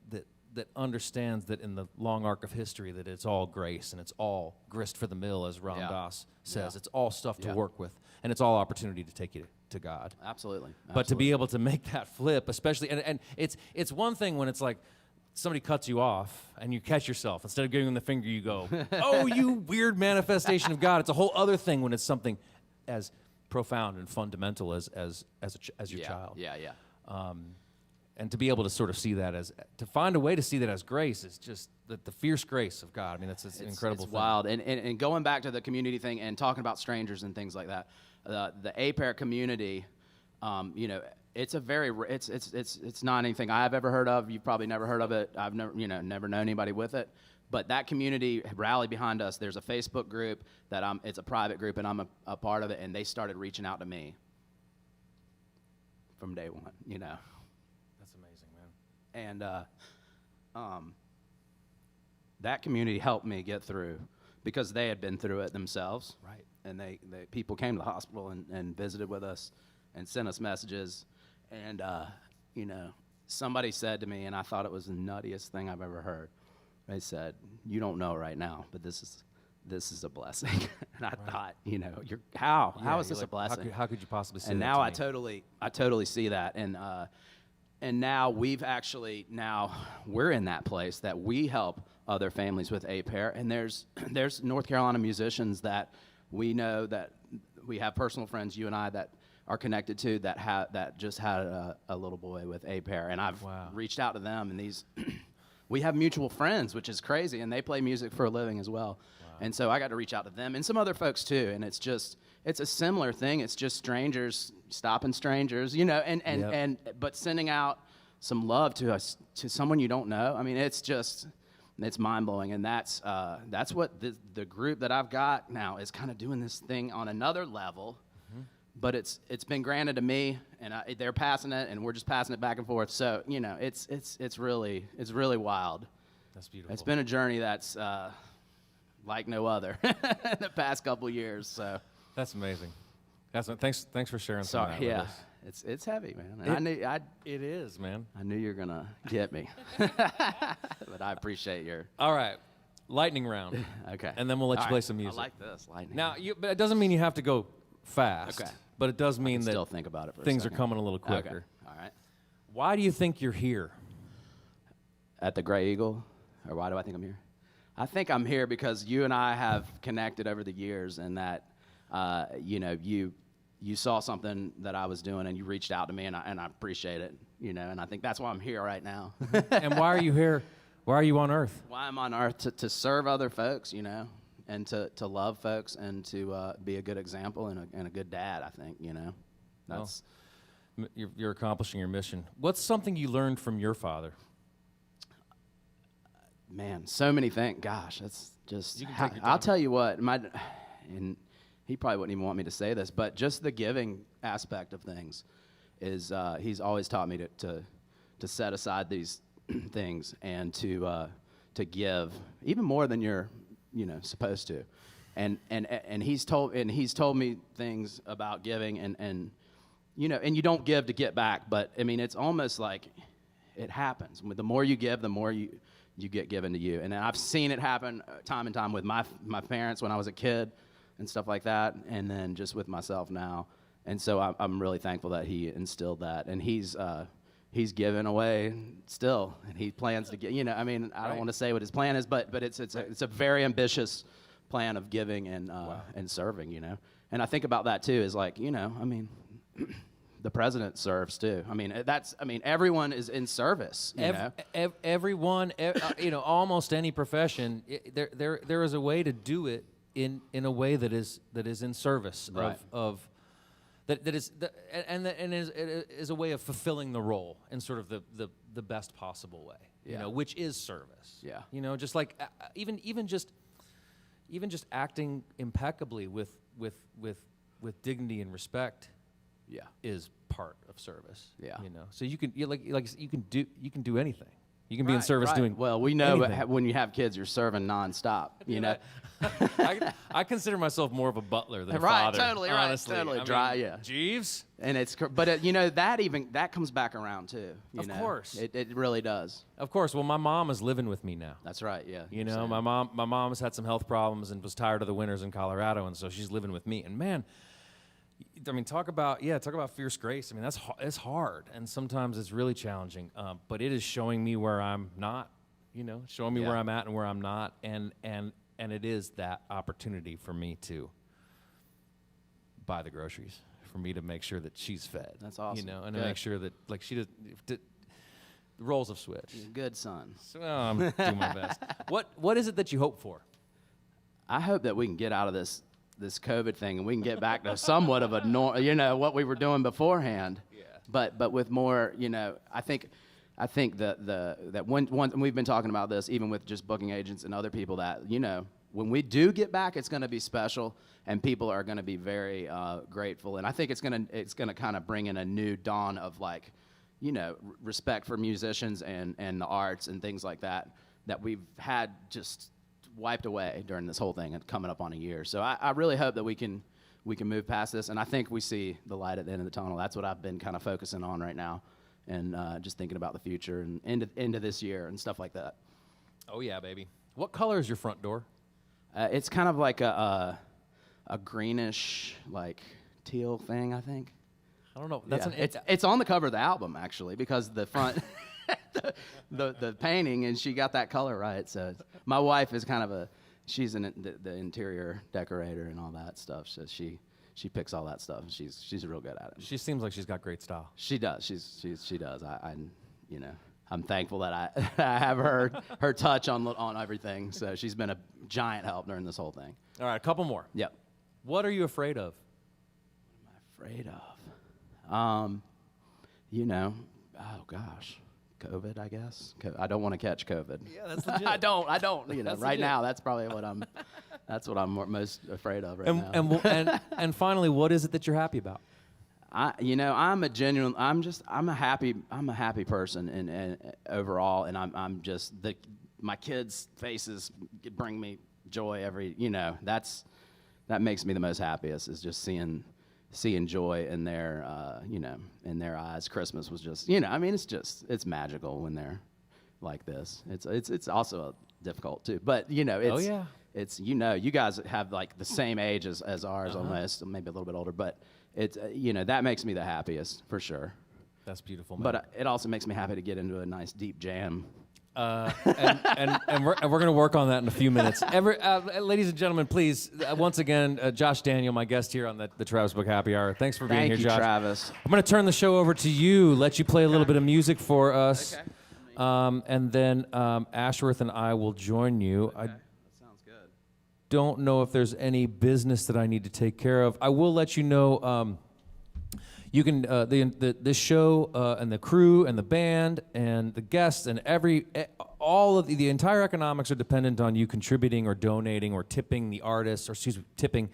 understands that in the long arc of history that it's all grace and it's all grist for the mill, as Ram Dass says. Yeah. It's all stuff to Yeah. work with, and it's all opportunity to take you to God. Absolutely. But to be able to make that flip, especially, and it's one thing when it's like somebody cuts you off and you catch yourself. Instead of giving them the finger, you go, oh, you weird manifestation of God. It's a whole other thing when it's something as profound and fundamental as your child. Yeah. And to be able to sort of see that to find a way to see that as grace is just the fierce grace of God. I mean, it's an incredible It's thing. wild. And going back to the community thing and talking about strangers and things like that, the A-pair community, it's a very it's not anything I've ever heard of. You've probably never heard of it. I've never known anybody with it. But that community rallied behind us. There's a Facebook group it's a private group, and I'm a part of it. And they started reaching out to me from day one. That's amazing, man. And that community helped me get through because they had been through it themselves. Right. And they people came to the hospital and visited with us and sent us messages. And, somebody said to me, and I thought it was the nuttiest thing I've ever heard. They said, "You don't know right now, but this is a blessing." And I thought, how is this a blessing? How could you possibly say and that now to I totally see that. And now we're in that place that we help other families with A-pair. And there's North Carolina musicians that we know, that we have personal friends, you and I, that are connected to, that just had a little boy with A-pair. And I've reached out to them, and we have mutual friends, which is crazy, and they play music for a living as well. Wow. And so I got to reach out to them and some other folks too. And it's a similar thing. It's just strangers stopping strangers, but sending out some love to someone you don't know. I mean, it's mind blowing. And that's what the group that I've got now is kind of doing this thing on another level. But it's been granted to me, and they're passing it, and we're just passing it back and forth. So it's really wild. That's beautiful. It's been a journey that's like no other the past couple years. So that's amazing. Thanks for sharing. Some of that with us. It's heavy, man. And it is, man. I knew you were gonna get me, but I appreciate your. All right, lightning round. Okay. And then we'll let you play some music. I like this lightning. Now, but it doesn't mean you have to go fast. Okay. But it does mean that still think about it for a things are second. coming a little quicker. Okay. All right. Why do you think you're here? At the Gray Eagle, or why do I think I'm here? I think I'm here because you and I have connected over the years, and that you saw something that I was doing, and you reached out to me, and I appreciate it. And I think that's why I'm here right now. And why are you here? Why are you on Earth? Why I'm on Earth to serve other folks, and to love folks and to be a good example and a good dad. I think that's you're accomplishing your mission. What's something you learned from your father? Man, so many things. Gosh, that's just. I'll tell you what, and he probably wouldn't even want me to say this, but just the giving aspect of things is he's always taught me to set aside these things and to give even more than you're supposed to, and he's told me things about giving and you don't give to get back, but I mean it's almost like it happens. The more you give, the more you get given to you. And I've seen it happen time and time with my parents when I was a kid and stuff like that, and then just with myself now. And so I'm really thankful that he instilled that. And he's given away still, and he plans to get. I mean, I don't want to say what his plan is, but it's a very ambitious plan of giving and and serving. And I think about that too. Is like I mean. The president serves too. I mean, everyone is in service. Everyone, almost any profession, there is a way to do it in a way that is in service of that is a way of fulfilling the role in sort of the best possible way. Which is service. Yeah. Just like even just acting impeccably with dignity and respect. Yeah, is part of service. Yeah, so you can you can do anything. You can be in service doing. Well, we know when you have kids, you're serving nonstop. I consider myself more of a butler than a right, father. Totally, honestly. right, totally dry. Yeah, Jeeves. And but that comes back around too. Of course, it really does. Of course. Well, my mom is living with me now. That's right. Yeah. My mom's had some health problems and was tired of the winters in Colorado, and so she's living with me. And man. I mean, talk about fierce grace. I mean, it's hard, and sometimes it's really challenging. But it is showing me where I'm not, showing me where I'm at and where I'm not, and it is that opportunity for me to buy the groceries, for me to make sure that she's fed. That's awesome. And to make sure that she does. The roles have switched. You're a good son. So I'm doing my best. What is it that you hope for? I hope that we can get out of this COVID thing and we can get back to somewhat of a what we were doing beforehand. Yeah. But with more, I think that when we've been talking about this, even with just booking agents and other people, that when we do get back, it's going to be special and people are going to be very grateful. And I think it's gonna kind of bring in a new dawn of respect for musicians and the arts and things like that we've had just wiped away during this whole thing and coming up on a year. So I really hope that we can move past this, and I think we see the light at the end of the tunnel. That's what I've been kind of focusing on right now, and just thinking about the future and into this year and stuff like that. Oh yeah, baby. What color is your front door? It's kind of like a greenish, like teal thing, I think. I don't know. It's on the cover of the album actually, because the front. the painting, and she got that color right. So my wife is kind of she's the interior decorator and all that stuff. So she picks all that stuff. She's real good at it. She seems like she's got great style. She does. She does. I'm thankful that I have her touch on everything. So she's been a giant help during this whole thing. All right, a couple more. Yep. What are you afraid of? What am I afraid of? Oh gosh. COVID, I guess. I don't want to catch COVID. Yeah, that's legit. I don't. Right legit. now, that's probably what I'm most afraid of right now. And finally, what is it that you're happy about? I'm a happy person and overall, and I'm just my kids' faces bring me joy every. That makes me the most happiest is just seeing joy in their in their eyes. Christmas was just it's magical when they're like this. It's also difficult too, but it's you guys have like the same age as ours almost, maybe a little bit older, but it's that makes me the happiest for sure. That's beautiful, man. But it also makes me happy to get into a nice deep jam. And we're going to work on that in a few minutes. Ladies and gentlemen, please, once again, Josh Daniel, my guest here on the Travis Book Happy Hour. Thanks for being here, Josh. Thank you, Travis. I'm going to turn the show over to you, let you play a little bit of music for us. Okay. And then Ashworth and I will join you. Okay. That sounds good. don't know if there's any business that I need to take care of. I will let you know. You can this show and the crew and the band and the guests and all of the entire economics are dependent on you contributing or donating or tipping the artists, or tipping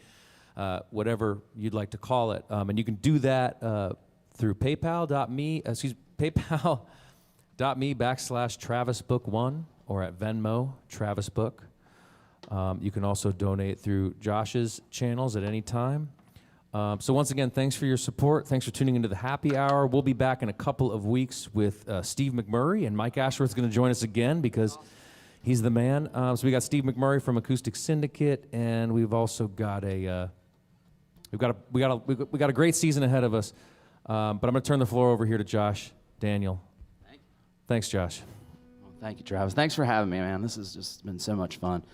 whatever you'd like to call it. And you can do that through paypal.me/TravisBook1 or at Venmo TravisBook. You can also donate through Josh's channels at any time. So once again, thanks for your support. Thanks for tuning into the Happy Hour. We'll be back in a couple of weeks with Steve McMurray, and Mike Ashworth is going to join us again because he's the man. So we got Steve McMurray from Acoustic Syndicate, and we've also got a great season ahead of us. But I'm going to turn the floor over here to Josh Daniel. Thank you. Thanks, Josh. Well, thank you, Travis. Thanks for having me, man. This has just been so much fun.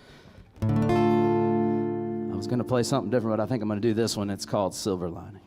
I was going to play something different, but I think I'm going to do this one. It's called Silver Lining.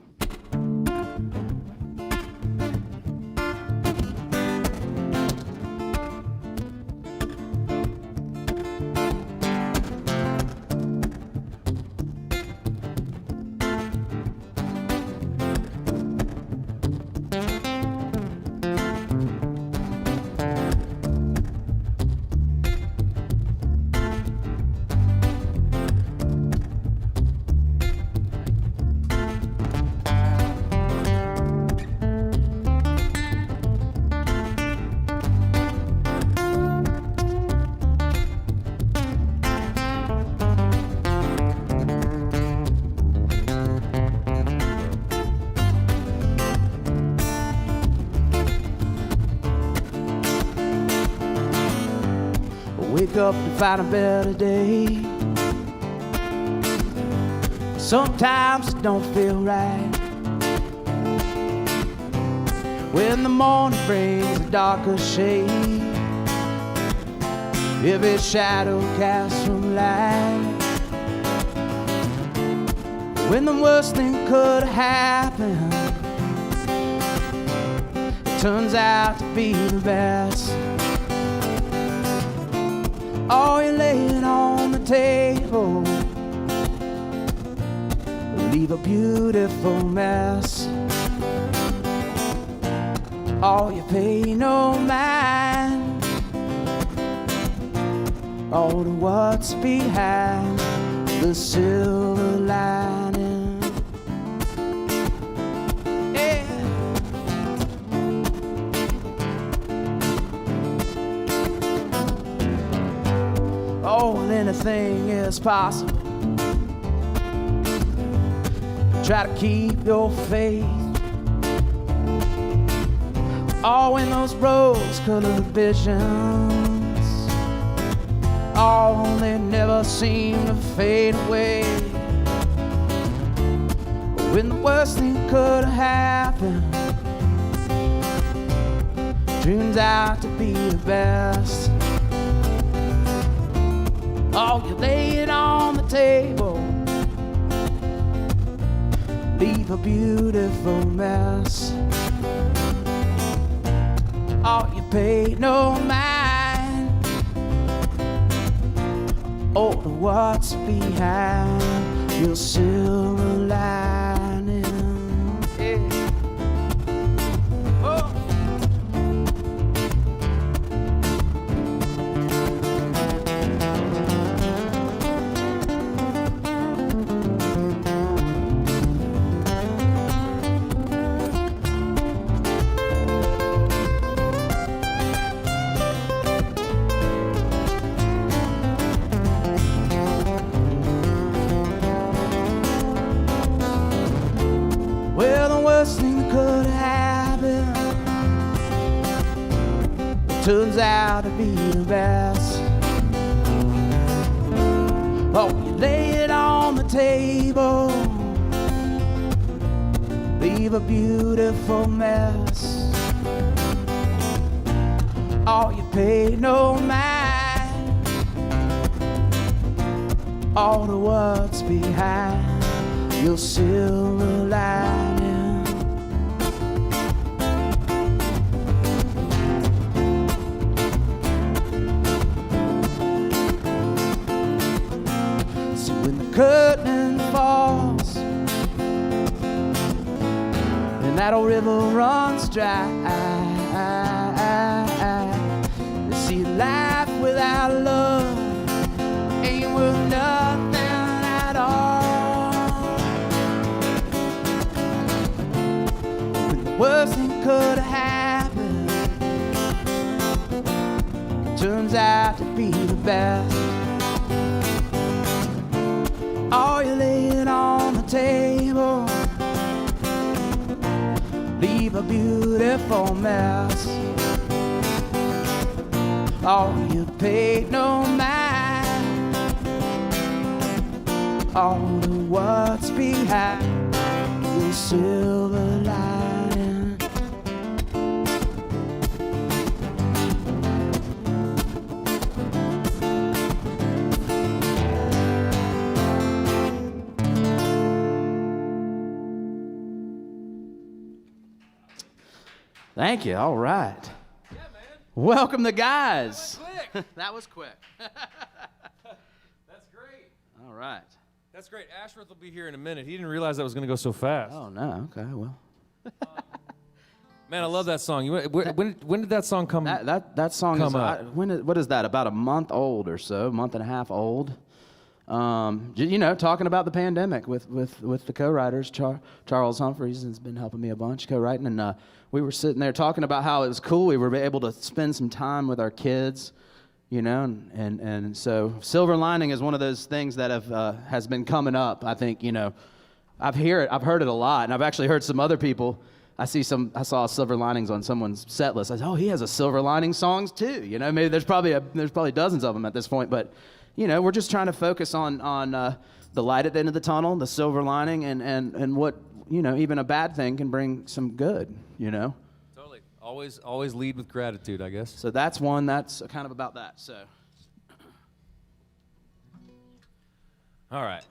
Wake up to find a better day. Sometimes it don't feel right. When the morning brings a darker shade, every shadow casts from light. When the worst thing could happen, it turns out to be the best. Oh, you lay it on the table, leave a beautiful mess. Oh, you pay no mind, all to what's behind the silver lining. Yeah. Oh, and anything is possible. Try to keep your faith. Oh, in those rose-colored visions, oh, they never seem to fade away. When the worst thing could happen turns out to be the best. Oh, you lay it on the table, leave a beautiful mess. Oh, you pay no mind, oh, to what's behind your silver lining. Yeah. Oh. Turns out to be the best. Oh, you lay it on the table, leave a beautiful mess. Oh, you pay no mind, all to what's behind your silver lining. Saddle River runs dry. See, life without love ain't worth nothing at all. But the worst thing could have happened turns out to be the best. All you lay it on the table, leave a beautiful mess. Oh, you paid no mind on the what's behind your silver lining. Thank you. All right. Yeah, man. Welcome the guys. Quick. That was quick. That's great. All right. That's great. Ashworth will be here in a minute. He didn't realize that was going to go so fast. Oh, no. Okay, well. Man, I love that song. When did that song come? That song come is, up? What is that? About a month old or so, month and a half old. You know, talking about the pandemic with the co-writers. Charles Humphreys has been helping me a bunch co-writing, and we were sitting there talking about how it was cool. We were able to spend some time with our kids, you know, and so silver lining is one of those things that has been coming up. I think, you know, I've heard it a lot, and I've actually heard some other people. I saw silver linings on someone's set list. I said, oh, he has a silver lining songs too. You know, maybe there's probably dozens of them at this point, but you know, we're just trying to focus on the light at the end of the tunnel, the silver lining, and what, you know, even a bad thing can bring some good, you know. Totally. Always lead with gratitude, I guess. So that's one that's kind of about that. So. All right.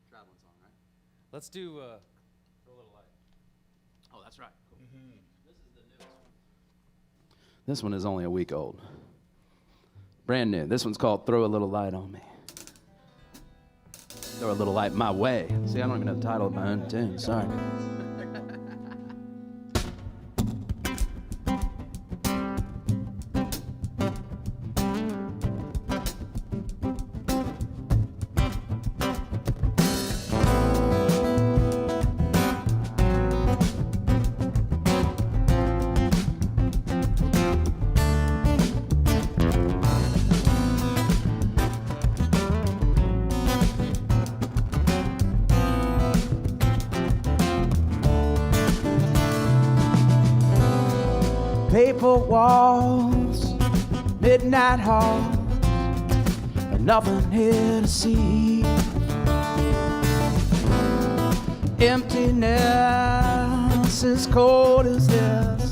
Traveling song, right? Let's do Throw a Little Light. Oh, that's right. Cool. Mm-hmm. This is the newest one. This one is only a week old. Brand new. This one's called Throw a Little Light on Me. Throw a little light my way. See, I don't even know the title of my own tune. Sorry. Paper walls, midnight halls, and nothing here to see. Emptiness as cold as this.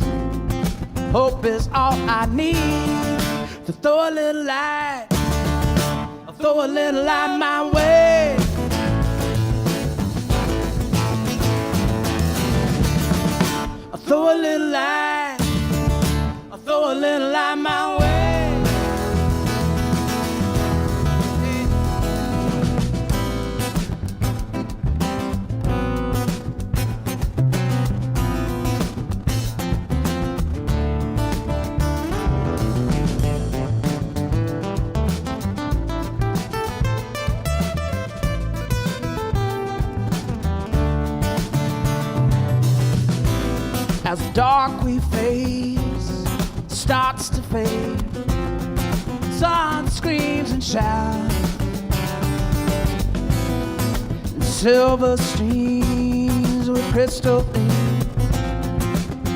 Hope is all I need to throw a little light, throw a little light my way. Throw a little light, throw a little light my way. As dark we face starts to fade, sun screams and shouts, and silver streams with crystal themes.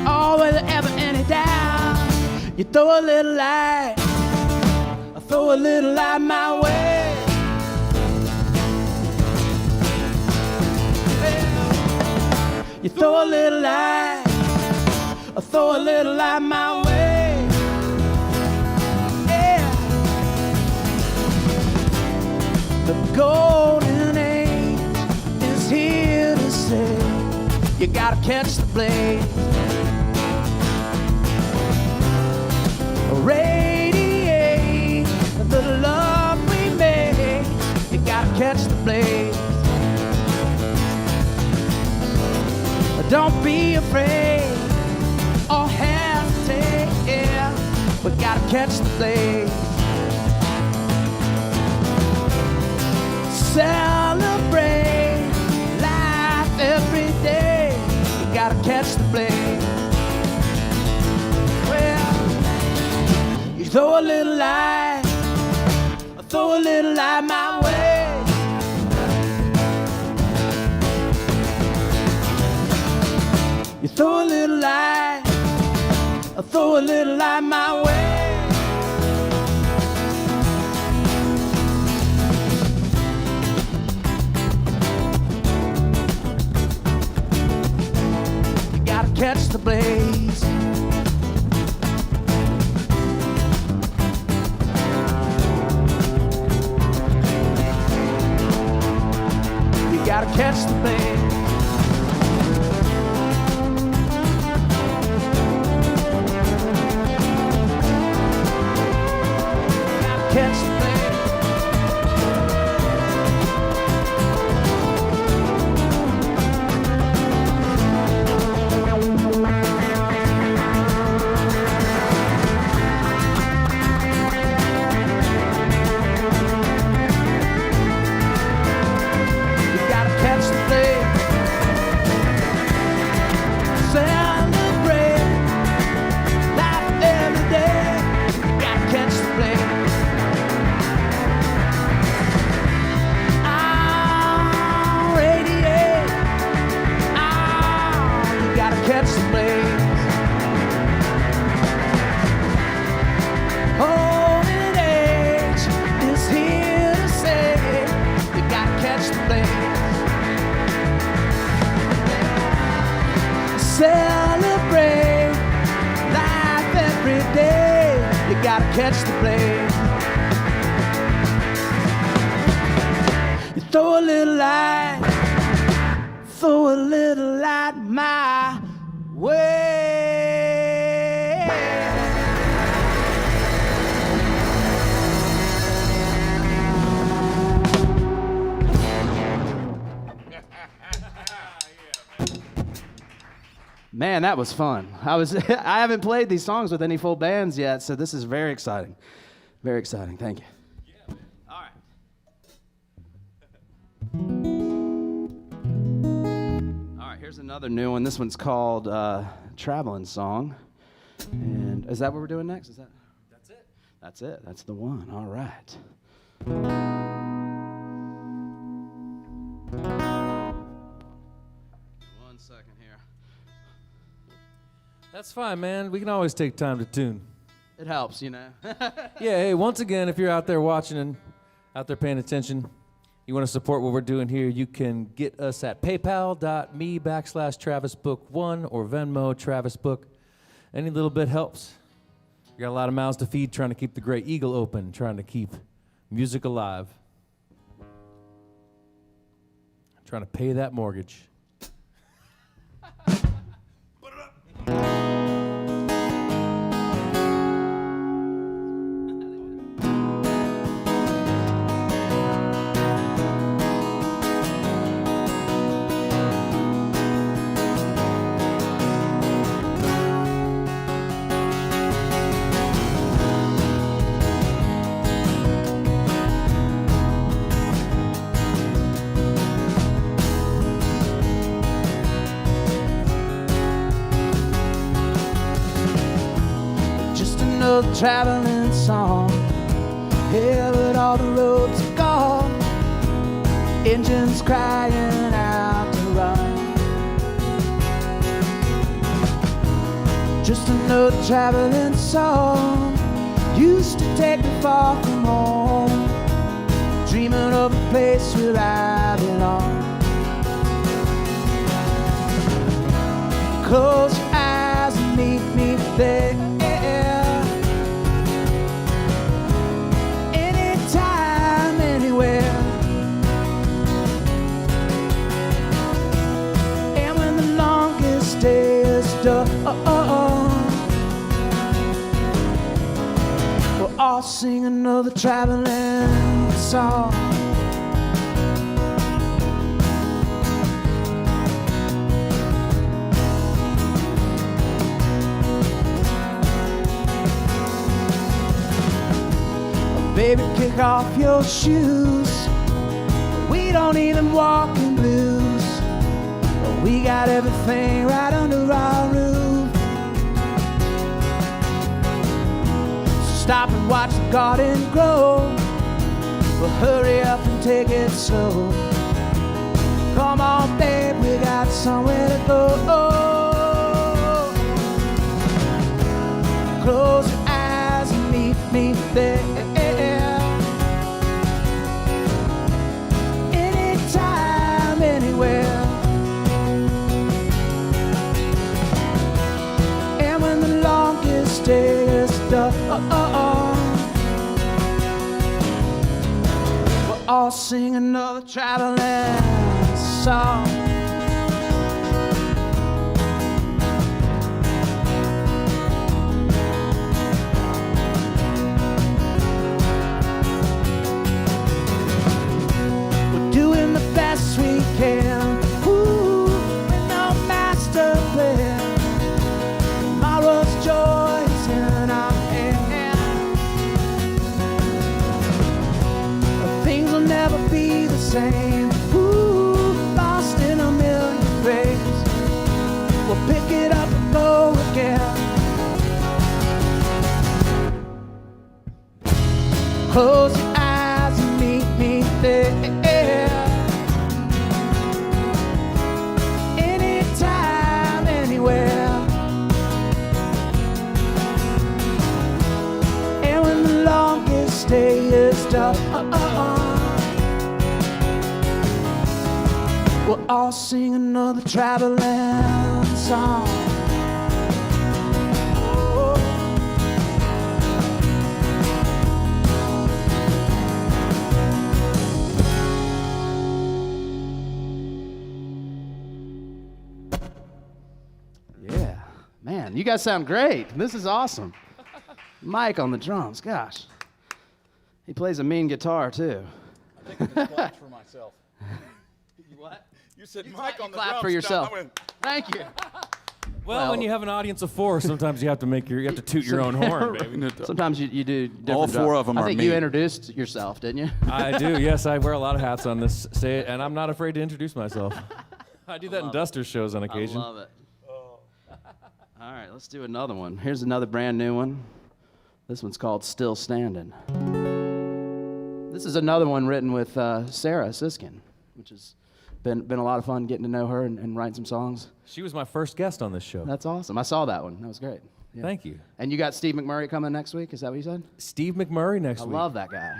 Oh, without ever any doubt, you throw a little light, I throw a little light my way. You throw a little light, I throw a little light my way. Yeah. The golden age is here to stay. You gotta catch the blaze. Radiate the love we made. You gotta catch the blaze. afraid or hesitate. Yeah, we gotta catch the blaze. Celebrate life every day. We gotta catch the blaze. Well, you throw a little light, throw a little light my way. You throw a little light, throw a little light my way. You gotta catch the blaze. You gotta catch the blaze. Catch the blaze. You gotta catch the blaze. Celebrate life every day. You gotta catch the blaze. Catch the blaze. Old age is here to say you gotta catch the blaze. Celebrate life every day. You gotta catch the blaze. You throw a little light, throw a little light my way. Man, that was fun. I haven't played these songs with any full bands yet, so this is very exciting. Very exciting. Thank you. Yeah, man. All right. Here's another new one. This one's called Traveling Song. And is that what we're doing next? Is that? That's it. That's it. That's the one. All right. One second here. That's fine, man. We can always take time to tune. It helps, you know. Yeah, hey, once again, if you're out there watching and out there paying attention, you want to support what we're doing here, you can get us at paypal.me/TravisBook1 or Venmo TravisBook. Any little bit helps. We got a lot of mouths to feed, trying to keep the Great Eagle open, trying to keep music alive. Trying to pay that mortgage. Another traveling song. Yeah, but all the roads are gone. Engines crying out to run. Just another traveling song. Used to take me far from home, dreaming of a place where I belong. Close your eyes and meet me there. We'll all sing another traveling song. Baby, kick off your shoes. We don't need them walking blues. We got everything right under our roof. So stop and watch the garden grow. But hurry up and take it slow. Come on, babe, we got somewhere to go. Close your eyes and meet me there. Anytime, anywhere. And when the longest day is done, we'll all sing another traveling song. We're doing the best we can, ooh, with no master plan. Tomorrow's joy is in our hands. Things will never be the same. We'll pick it up and go again. Close your eyes and meet me there. Anytime, anywhere. And when the longest day is done, we'll all sing another traveling song. Oh. Yeah, man, you guys sound great. This is awesome. Mike on the drums, gosh. He plays a mean guitar too. I think I'm gonna clap for myself. What? You said Mike on the clap drums. for yourself. I went, Thank you. Well, when you have an audience of 4, sometimes you have to toot your own horn, baby. Sometimes you do different All 4 of them I are think me. you introduced yourself, didn't you? I do, yes. I wear a lot of hats on this stage, and I'm not afraid to introduce myself. I do that in Dusters shows on occasion. I love it. All right, let's do another one. Here's another brand new one. This one's called Still Standing. This is another one written with Sarah Siskin, which has been a lot of fun getting to know her and writing some songs. She was my first guest on this show. That's awesome. I saw that one. That was great. Yeah. Thank you. And you got Steve McMurray coming next week? Is that what you said? Steve McMurray next I week. love that guy.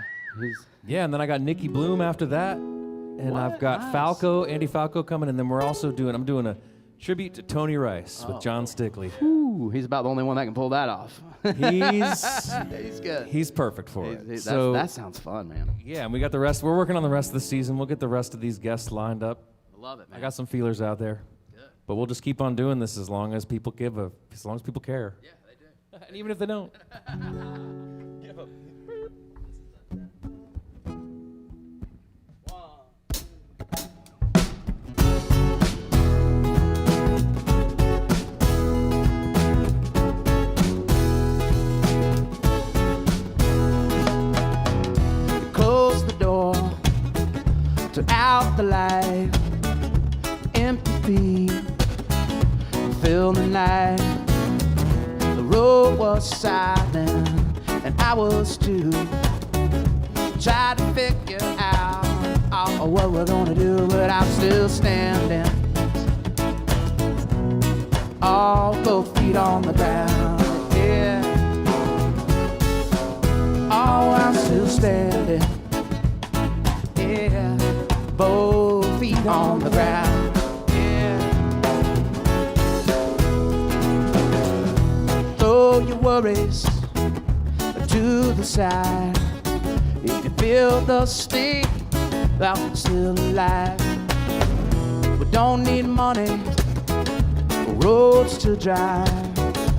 Yeah, and then I got Nikki Bloom after that. And What? I've got Nice. Andy Falco coming, and then I'm doing a tribute to Tony Rice with John Stickley. Ooh, he's about the only one that can pull that off. He's good. He's perfect for it. That sounds fun, man. Yeah, and we got the rest. We're working on the rest of the season. We'll get the rest of these guests lined up. I love it, man. I got some feelers out there. Good. But we'll just keep on doing this as long as people as long as people care. Yeah, they do. And even if they don't. Close the door, turn out the light, empty feet, fill the night. The road was silent, and I was too. Tried to figure out what we're gonna do, but I'm still standing. All both feet on the ground, yeah. Oh, I'm still standing, yeah. Both feet on the ground, yeah. Throw your worries to the side. If you feel the sting, I'm still alive. We don't need money, roads to drive.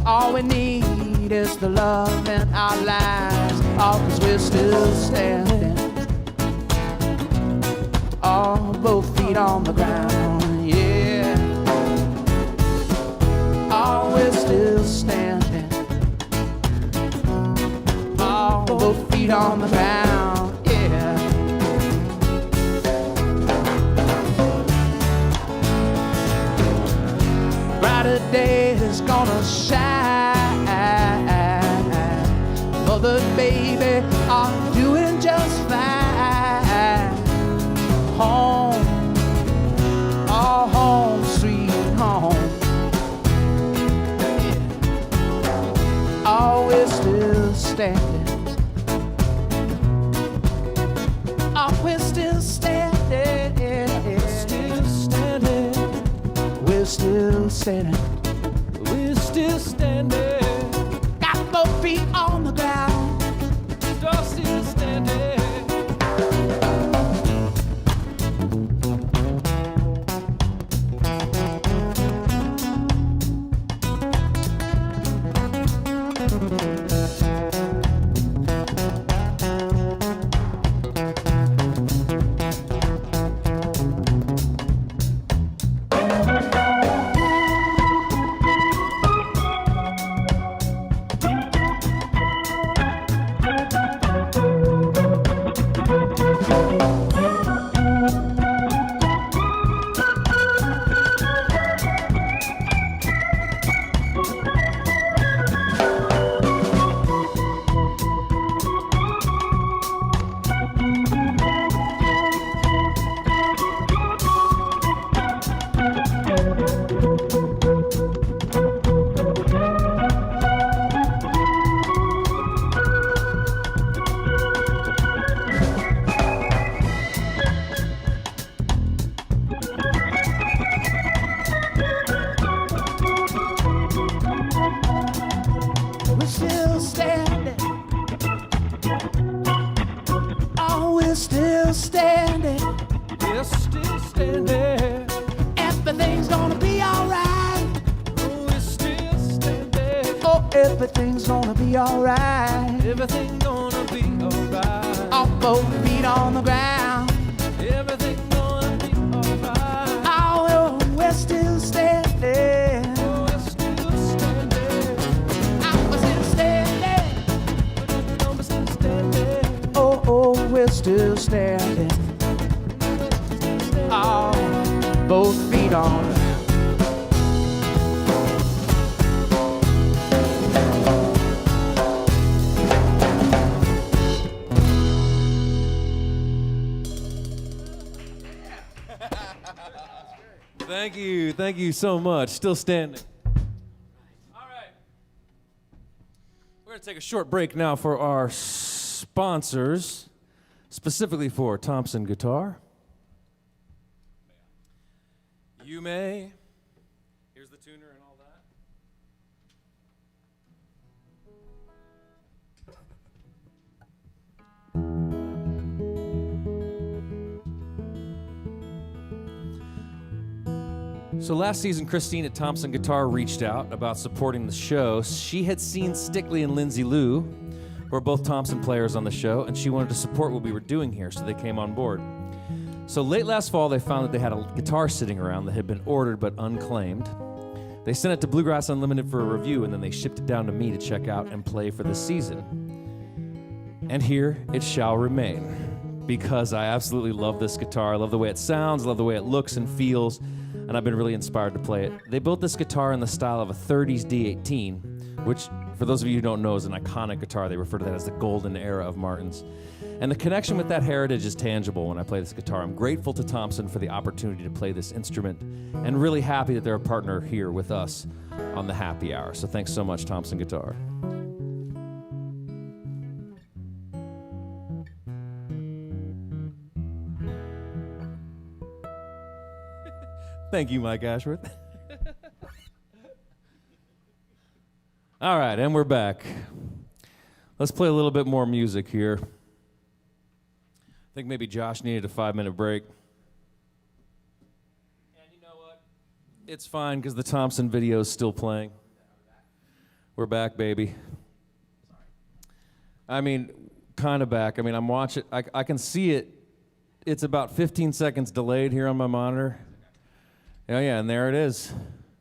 All we need is the love in our lives. All 'cause we're still standing. All both feet on the ground, yeah. All we're still standing. All both feet feet on the ground, yeah. Brighter day is gonna shine. Mother and baby are doing just fine. Home, all home, sweet home. Yeah. Oh, we're still standing. Oh, we're still standing. Still standing. We're still standing. We're still standing. Got both feet on the ground. Still standing. We're still standing. Oh, we're still standing. We're still standing. Everything's gonna be alright. Oh, we're still standing. Oh, everything's gonna be alright. Everything gonna be alright. Oh, both feet on the ground. Everything gonna be alright. Oh, we're still standing. Oh, we're still standing. I was still standing. Oh, we're still standing. Oh, we're still standing. Oh, both feet on. Thank you so much. Still standing. All right. We're going to take a short break now for our sponsors, specifically for Thompson Guitar. You may. Here's the tuner and all that. So last season, Christine at Thompson Guitar reached out about supporting the show. She had seen Stickley and Lindsay Lou, who are both Thompson players on the show, and she wanted to support what we were doing here, so they came on board. So late last fall, they found that they had a guitar sitting around that had been ordered but unclaimed. They sent it to Bluegrass Unlimited for a review, and then they shipped it down to me to check out and play for this season. And here it shall remain, because I absolutely love this guitar. I love the way it sounds, I love the way it looks and feels, and I've been really inspired to play it. They built this guitar in the style of a 30s D18, which, for those of you who don't know, is an iconic guitar. They refer to that as the golden era of Martin's. And the connection with that heritage is tangible when I play this guitar. I'm grateful to Thompson for the opportunity to play this instrument, and really happy that they're a partner here with us on the Happy Hour. So thanks so much, Thompson Guitar. Thank you, Mike Ashworth. All right, and we're back. Let's play a little bit more music here. I think maybe Josh needed a 5-minute break. And you know what? It's fine, because the Thompson video is still playing. We're back, baby. I mean, kind of back. I mean, I'm watching. I can see it. It's about 15 seconds delayed here on my monitor. Oh, yeah, and there it is.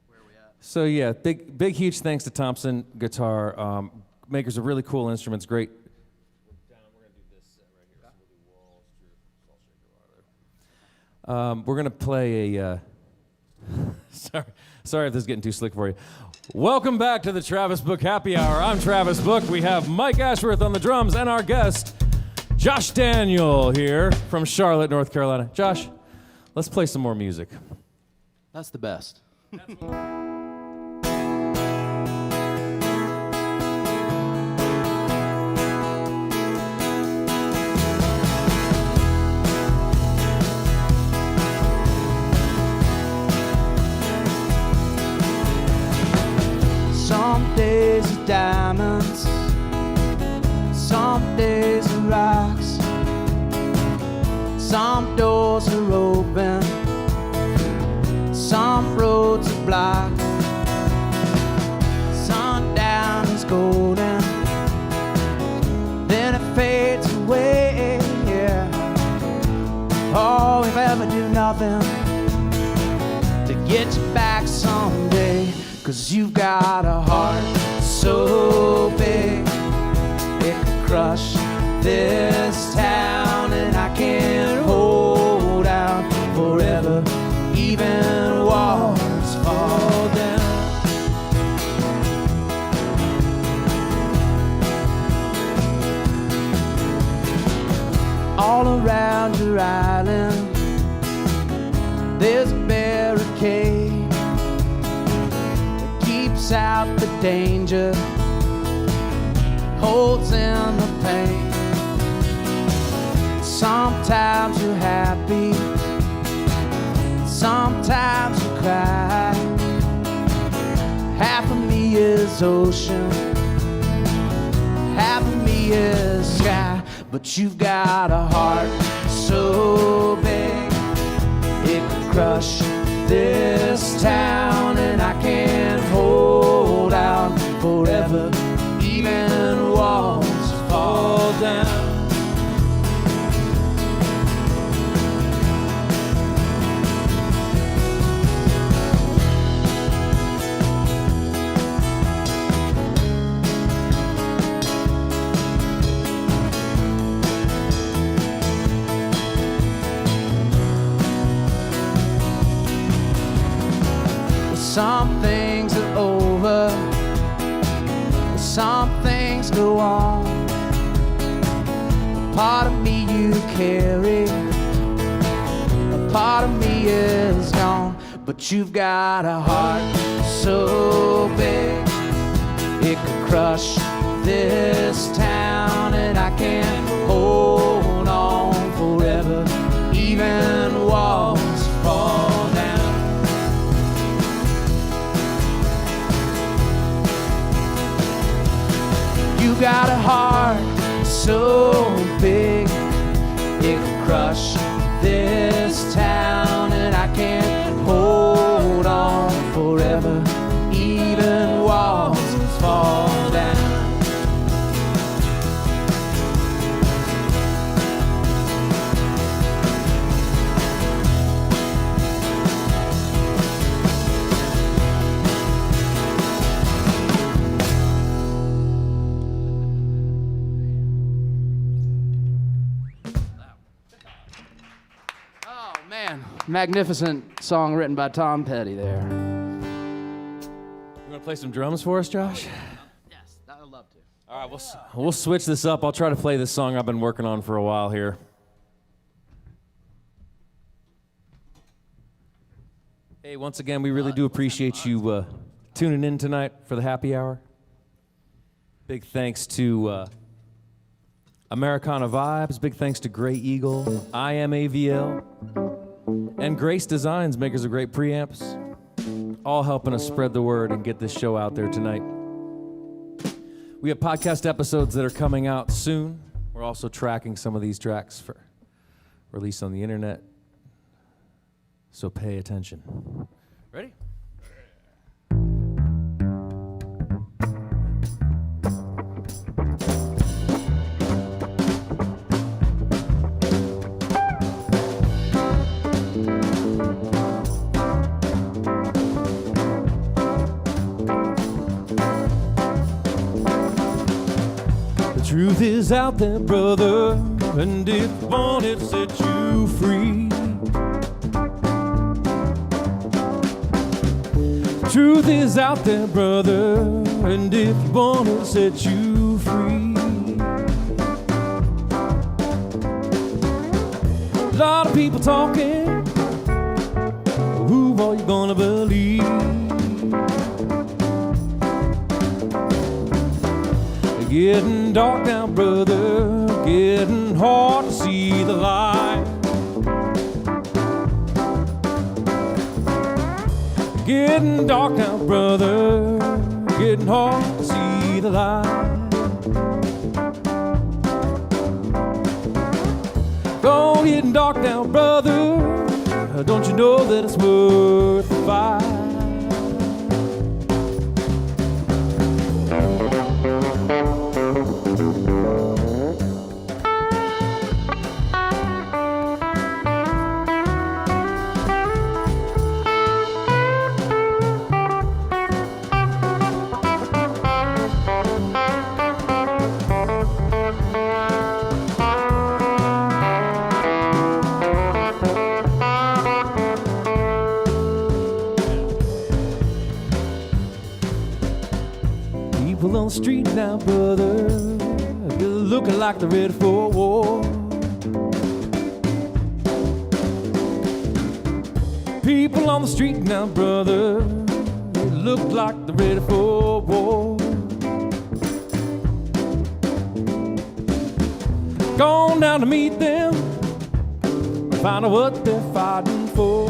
Where are we at? So, yeah, big, huge thanks to Thompson Guitar. Makers of really cool instruments, great. We're We're going to play a... Sorry if this is getting too slick for you. Welcome back to the Travis Book Happy Hour. I'm Travis Book. We have Mike Ashworth on the drums and our guest, Josh Daniel, here from Charlotte, North Carolina. Josh, let's play some more music. That's the best. Some days are diamonds, some days are rocks, some doors are open, some roads are blocked. Sundown is golden, then it fades away, yeah. Oh, we'll ever do nothing to get you back someday. 'Cause you've got a heart so big it could crush this town, and I can't hold out forever, even walls fall down. All around your island there's a barricade, out the danger, holds in the pain. Sometimes you're happy, sometimes you cry. Half of me is ocean, half of me is sky. But you've got a heart so big it could crush this town, and I can't hold out forever, even walls fall down. Some things are over, some things go on. A part of me you carry, a part of me is gone. But you've got a heart so big it could crush this town, and I can't hold on forever, even walls fall down. You got a heart so big it could crush this town, and I can't hold on forever, even walls fall down. Magnificent song written by Tom Petty there. You want to play some drums for us, Josh? Yes, I would love to. All right, we'll switch this up. I'll try to play this song I've been working on for a while here. Hey, once again, we really do appreciate you tuning in tonight for the happy hour. Big thanks to Americana Vibes. Big thanks to Gray Eagle, I Am AVL, and Grace Designs, makers of great preamps, all helping us spread the word and get this show out there tonight. We have podcast episodes that are coming out soon. We're also tracking some of these tracks for release on the internet, so pay attention. Ready? Truth is out there, brother, and it won't set you free. Truth is out there, brother, and if you want it, set you free. A lot of people talking, who are you gonna believe? Getting dark now, brother, getting hard to see the light. Getting dark now, brother, getting hard to see the light. Oh, getting dark now, brother, don't you know that it's worth the fight? People on the street now, brother, they're looking like they're ready for war. People on the street now, brother, they look like they're ready for war. Gone down to meet them, find out what they're fighting for.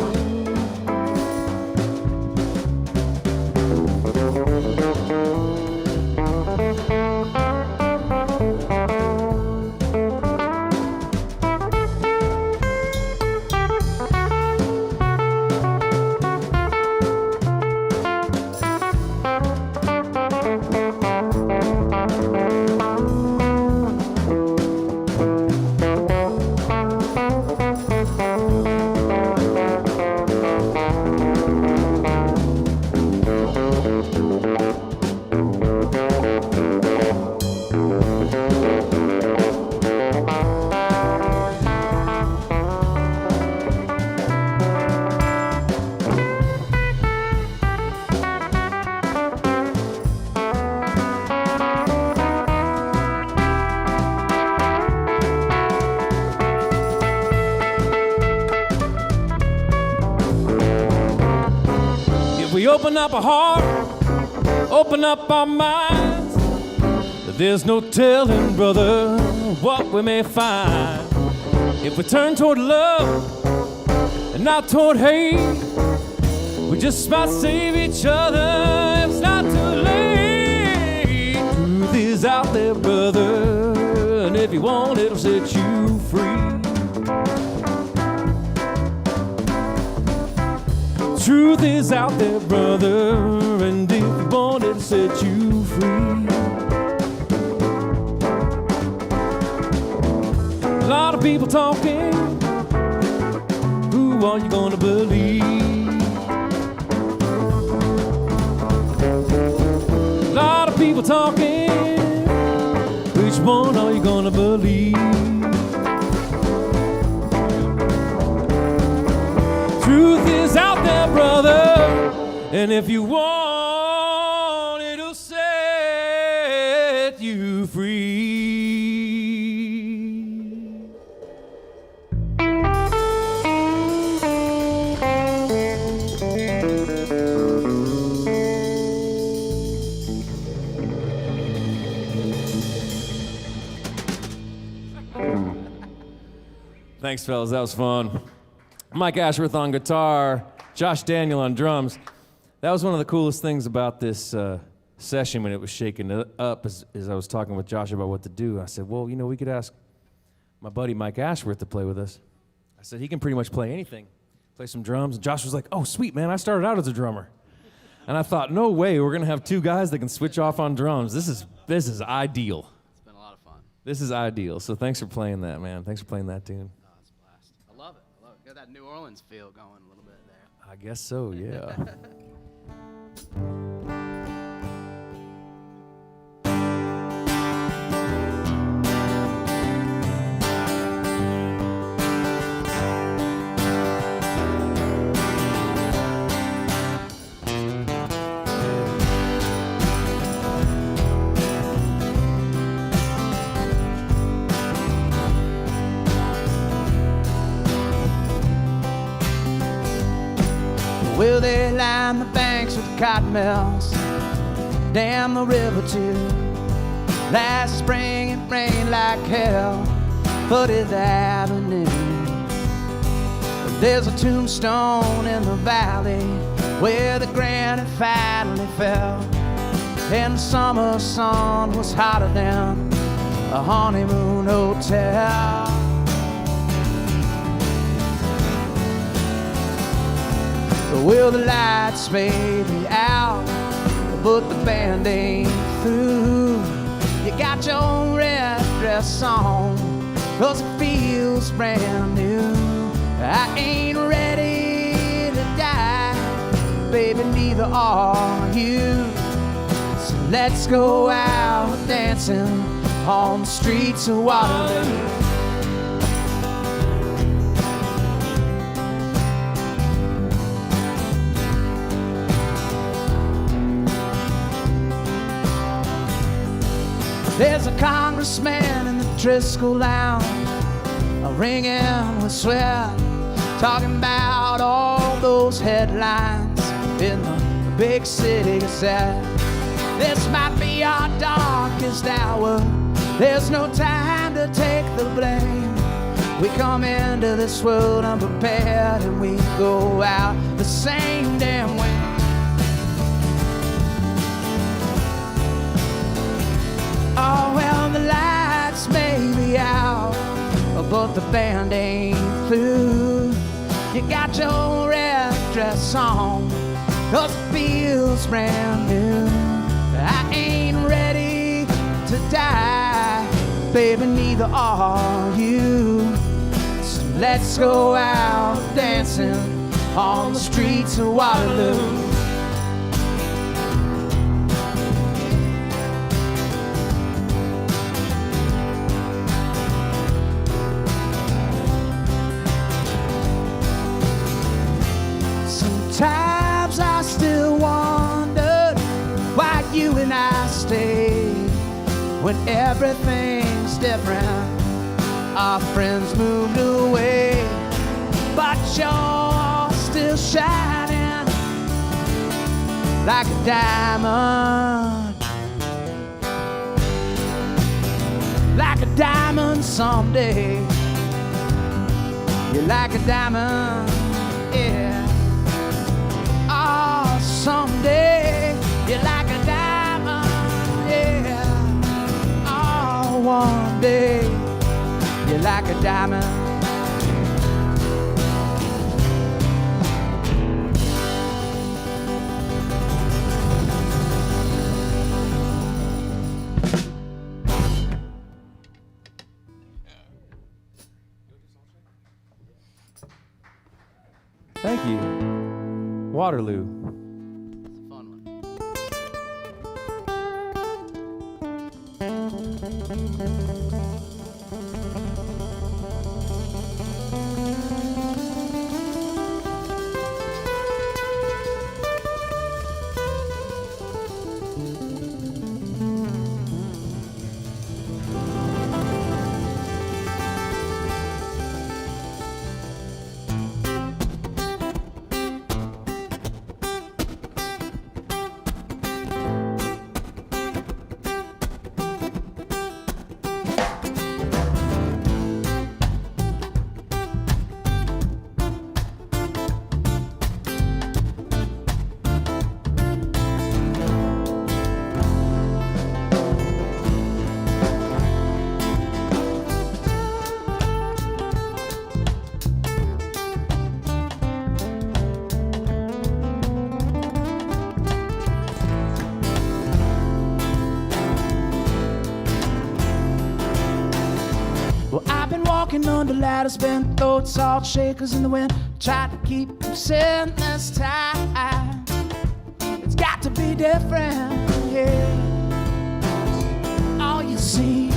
We open up our heart, open up our minds. There's no telling, brother, what we may find. If we turn toward love and not toward hate, we just might save each other. It's not too late. Truth is out there, brother, and if you want, it'll set you free. Truth is out there, brother, and if you want it, it'll set you free. A lot of people talking, who are you gonna believe? A lot of people talking, which one are you gonna believe? Truth is out there, brother, and if you want, it'll set you free. Thanks, fellas. That was fun. Mike Ashworth on guitar, Josh Daniel on drums. That was one of the coolest things about this session when it was shaking up as I was talking with Josh about what to do. I said, well, you know, we could ask my buddy Mike Ashworth to play with us. I said, he can pretty much play anything, play some drums. And Josh was like, oh, sweet, man, I started out as a drummer. And I thought, no way, we're going to have two guys that can switch off on drums. This is ideal. It's been a lot of fun. This is ideal. So thanks for playing that, man. Thanks for playing that tune. I love it. Got that New Orleans feel going a little bit there. I guess so, yeah. line the banks with cotton mills, dam the river too. Last spring it rained like hell, 40th Avenue. There's a tombstone in the valley where the granite finally fell, and the summer sun was hotter than a honeymoon hotel. Well, the lights may be out, but the band ain't through. You got your own red dress on, 'cause it feels brand new. I ain't ready to die, baby, neither are you. So let's go out dancing on the streets of Waterloo. There's a congressman in the Driscoll Lounge, ringing with sweat, talking about all those headlines in the big city Gazette. This might be our darkest hour. There's no time to take the blame. We come into this world unprepared, and we go out the same damn way. Oh, well, the lights may be out, but the band ain't through. You got your red dress on, 'cause it feels brand new. I ain't ready to die, baby, neither are you. So let's go out dancing on the streets of Waterloo. Sometimes I still wonder why you and I stayed when everything's different. Our friends moved away, but you're still shining like a diamond, like a diamond someday. You're like a diamond, yeah. Oh, someday you're like a diamond, yeah. Oh, one day you're like a diamond. Thank you. Waterloo. Fun one. Well, I've been walking under ladders, been throwing salt shakers in the wind, trying to keep from sin this time. It's got to be different, yeah. Oh, you see,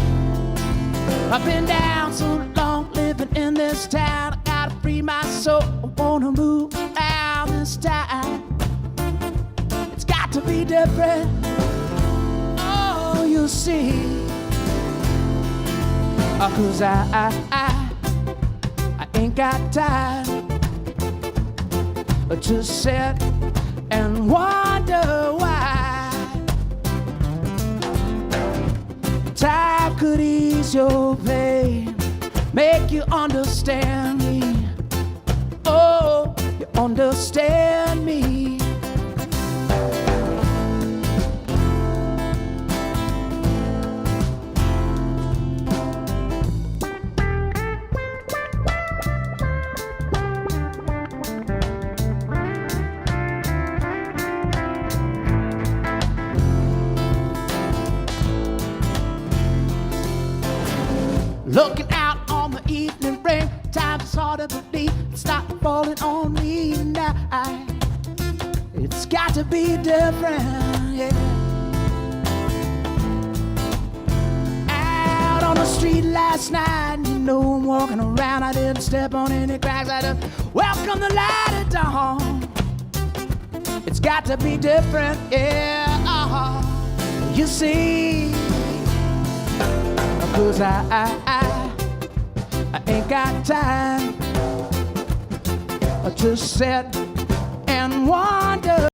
I've been down so long living in this town. I gotta free my soul, I wanna move out this time. It's got to be different. Oh, you see, 'cause I ain't got time to sit and wonder why. Time could ease your pain, make you understand me. Oh, you understand me. Looking out on the evening rain, time is hard to believe it's not falling on me now. It's got to be different, yeah. Out on the street last night, you know I'm walking around. I didn't step on any cracks. I just welcome the light at dawn. It's got to be different, yeah. You see, 'cause I ain't got time to sit and wonder.